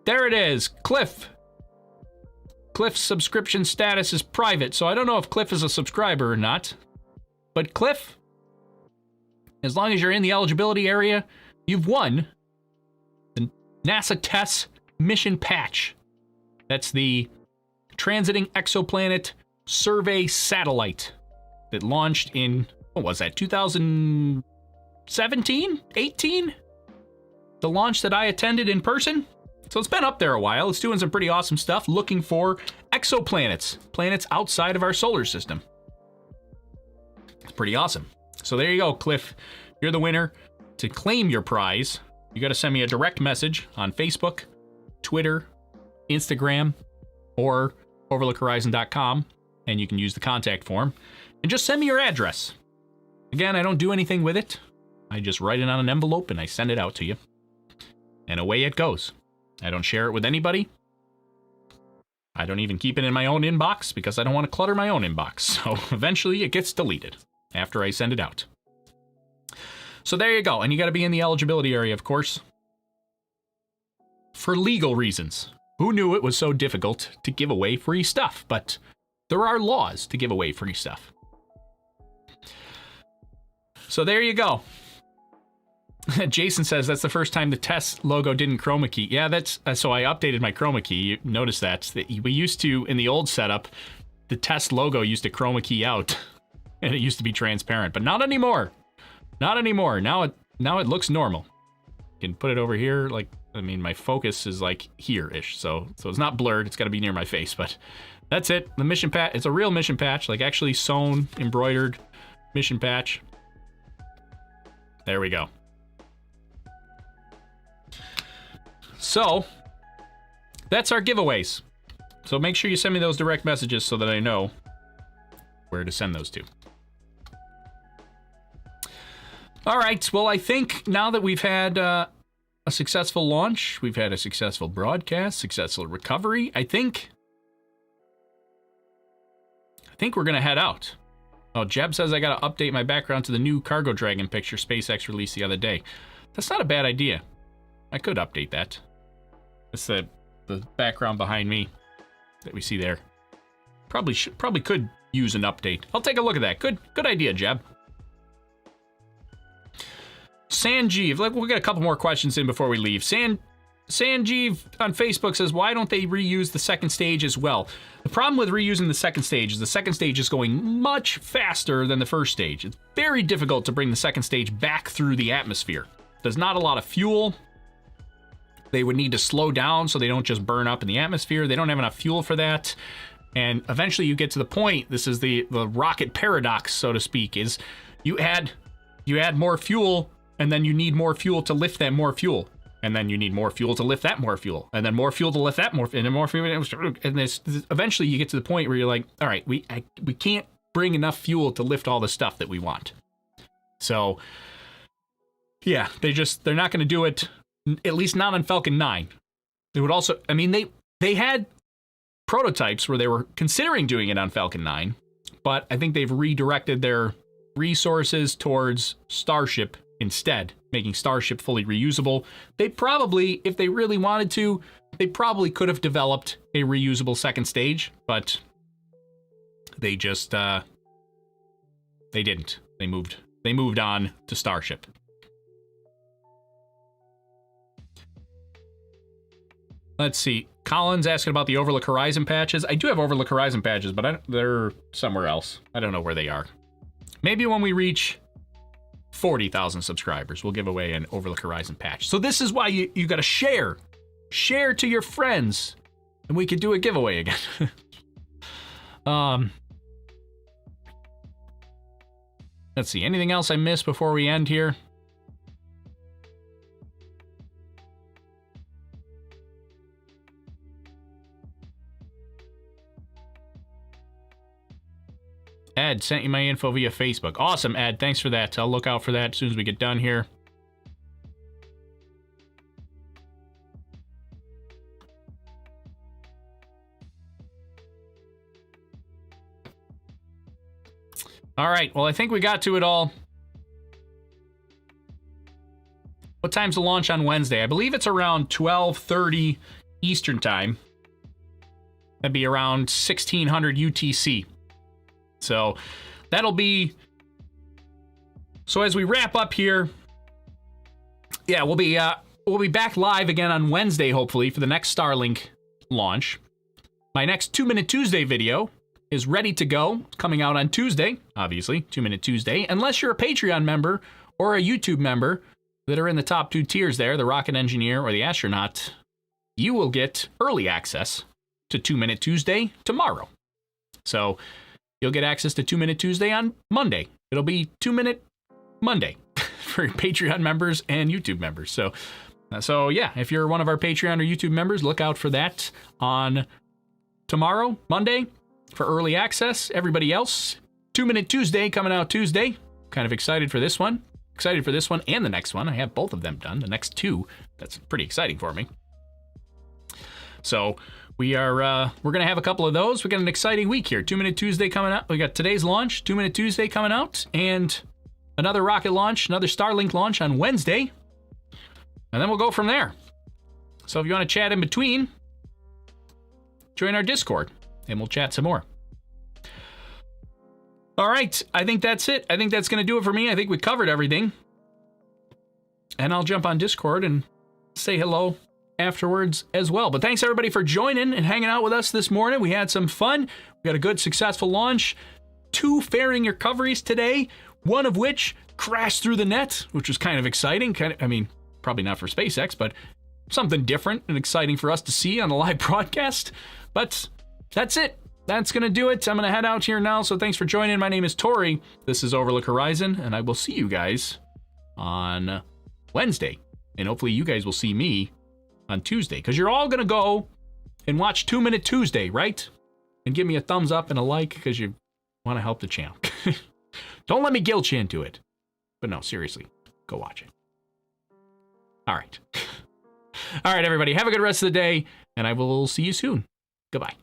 There it is, Cliff. Cliff's subscription status is private, so I don't know if Cliff is a subscriber or not. But Cliff, as long as you're in the eligibility area, you've won the NASA TESS mission patch. That's the transiting exoplanet survey satellite that launched in, what was that, 2017? 18? The launch that I attended in person? So it's been up there a while. It's doing some pretty awesome stuff, looking for exoplanets, planets outside of our solar system. It's pretty awesome. So there you go, Cliff. You're the winner. To claim your prize, you got to send me a direct message on Facebook, Twitter, Instagram, or overlookhorizon.com, and you can use the contact form. And just send me your address. Again, I don't do anything with it. I just write it on an envelope and I send it out to you. And away it goes. I don't share it with anybody. I don't even keep it in my own inbox because I don't want to clutter my own inbox. So eventually it gets deleted after I send it out. So there you go. And you got to be in the eligibility area, of course. For legal reasons. Who knew it was so difficult to give away free stuff? But there are laws to give away free stuff. So there you go. Jason says that's the first time the TESS logo didn't chroma key. Yeah, that's so I updated my chroma key. You notice that we used to, in the old setup, the TESS logo used to chroma key out, and it used to be transparent, but not anymore. Not anymore. Now it looks normal. You can put it over here, like, I mean, my focus is like here-ish, so it's not blurred. It's got to be near my face, but that's it. The mission patch. It's a real mission patch, like actually sewn, embroidered mission patch. There we go. So, that's our giveaways. So make sure you send me those direct messages so that I know where to send those to. All right, well, I think now that we've had a successful launch, we've had a successful broadcast, successful recovery, I think we're going to head out. Oh, Jeb says I got to update my background to the new Cargo Dragon picture SpaceX released the other day. That's not a bad idea. I could update that. It's the background behind me that we see there. Probably could use an update. I'll take a look at that. Good idea, Jeb. Sanjeev, we'll get a couple more questions in before we leave. Sanjeev on Facebook says, why don't they reuse the second stage as well? The problem with reusing the second stage is the second stage is going much faster than the first stage. It's very difficult to bring the second stage back through the atmosphere. There's not a lot of fuel. They would need to slow down so they don't just burn up in the atmosphere. They don't have enough fuel for that. And eventually you get to the point, this is the rocket paradox, so to speak, is you add more fuel, and then you need more fuel to lift that more fuel. And then you need more fuel to lift that more fuel. And then more fuel to lift that more, and then more fuel. And this eventually you get to the point where you're like, all right, we can't bring enough fuel to lift all the stuff that we want. So, yeah, they're not going to do it. At least not on Falcon 9. They would also, I mean, they had prototypes where they were considering doing it on Falcon 9, but I think they've redirected their resources towards Starship instead, making Starship fully reusable. They probably, if they really wanted to, they probably could have developed a reusable second stage, but they just, they didn't. They moved on to Starship. Let's see. Colin's asking about the Overlook Horizon patches. I do have Overlook Horizon patches, but they're somewhere else. I don't know where they are. Maybe when we reach 40,000 subscribers, we'll give away an Overlook Horizon patch. So this is why you got to share. Share to your friends, and we could do a giveaway again. Let's see. Anything else I missed before we end here? Ed sent you my info via Facebook. Awesome, Ed. Thanks for that. I'll look out for that as soon as we get done here. All right. Well, I think we got to it all. What time's the launch on Wednesday? I believe it's around 12:30 Eastern Time. That'd be around 1600 UTC. So that'll be, so as we wrap up here, yeah, we'll be back live again on Wednesday, hopefully, for the next Starlink launch. My next 2 Minute Tuesday video is ready to go. It's coming out on Tuesday, obviously, 2 Minute Tuesday. Unless you're a Patreon member or a YouTube member that are in the top 2 tiers there, the Rocket Engineer or the Astronaut, you will get early access to 2 Minute Tuesday tomorrow. So you'll get access to 2 Minute Tuesday on Monday. It'll be 2 Minute Monday for Patreon members and YouTube members. So yeah, if you're one of our Patreon or YouTube members, look out for that on tomorrow, Monday, for early access. Everybody else, 2 Minute Tuesday coming out Tuesday. Kind of excited for this one. Excited for this one and the next one. I have both of them done. The next 2, that's pretty exciting for me. So we're gonna have a couple of those. We got an exciting week here. 2 Minute Tuesday coming out. We got today's launch, 2 Minute Tuesday coming out, and another rocket launch, another Starlink launch on Wednesday, and then we'll go from there. So if you want to chat in between, join our Discord, and we'll chat some more. All right, I think that's it. I think that's gonna do it for me. I think we covered everything, and I'll jump on Discord and say hello afterwards as well. But thanks everybody for joining and hanging out with us this morning. We had some fun. We got a good successful launch. 2 fairing recoveries today, one of which crashed through the net, which was kind of exciting. I mean, probably not for SpaceX, but something different and exciting for us to see on a live broadcast. But that's it. That's going to do it. I'm going to head out here now. So thanks for joining. My name is Tori. This is Overlook Horizon, and I will see you guys on Wednesday. And hopefully you guys will see me on Tuesday, because you're all gonna go and watch 2 Minute Tuesday, right? And give me a thumbs up and a like because you want to help the channel. Don't let me guilt you into it. But no, seriously, go watch it. All right. All right, everybody, have a good rest of the day, and I will see you soon. Goodbye.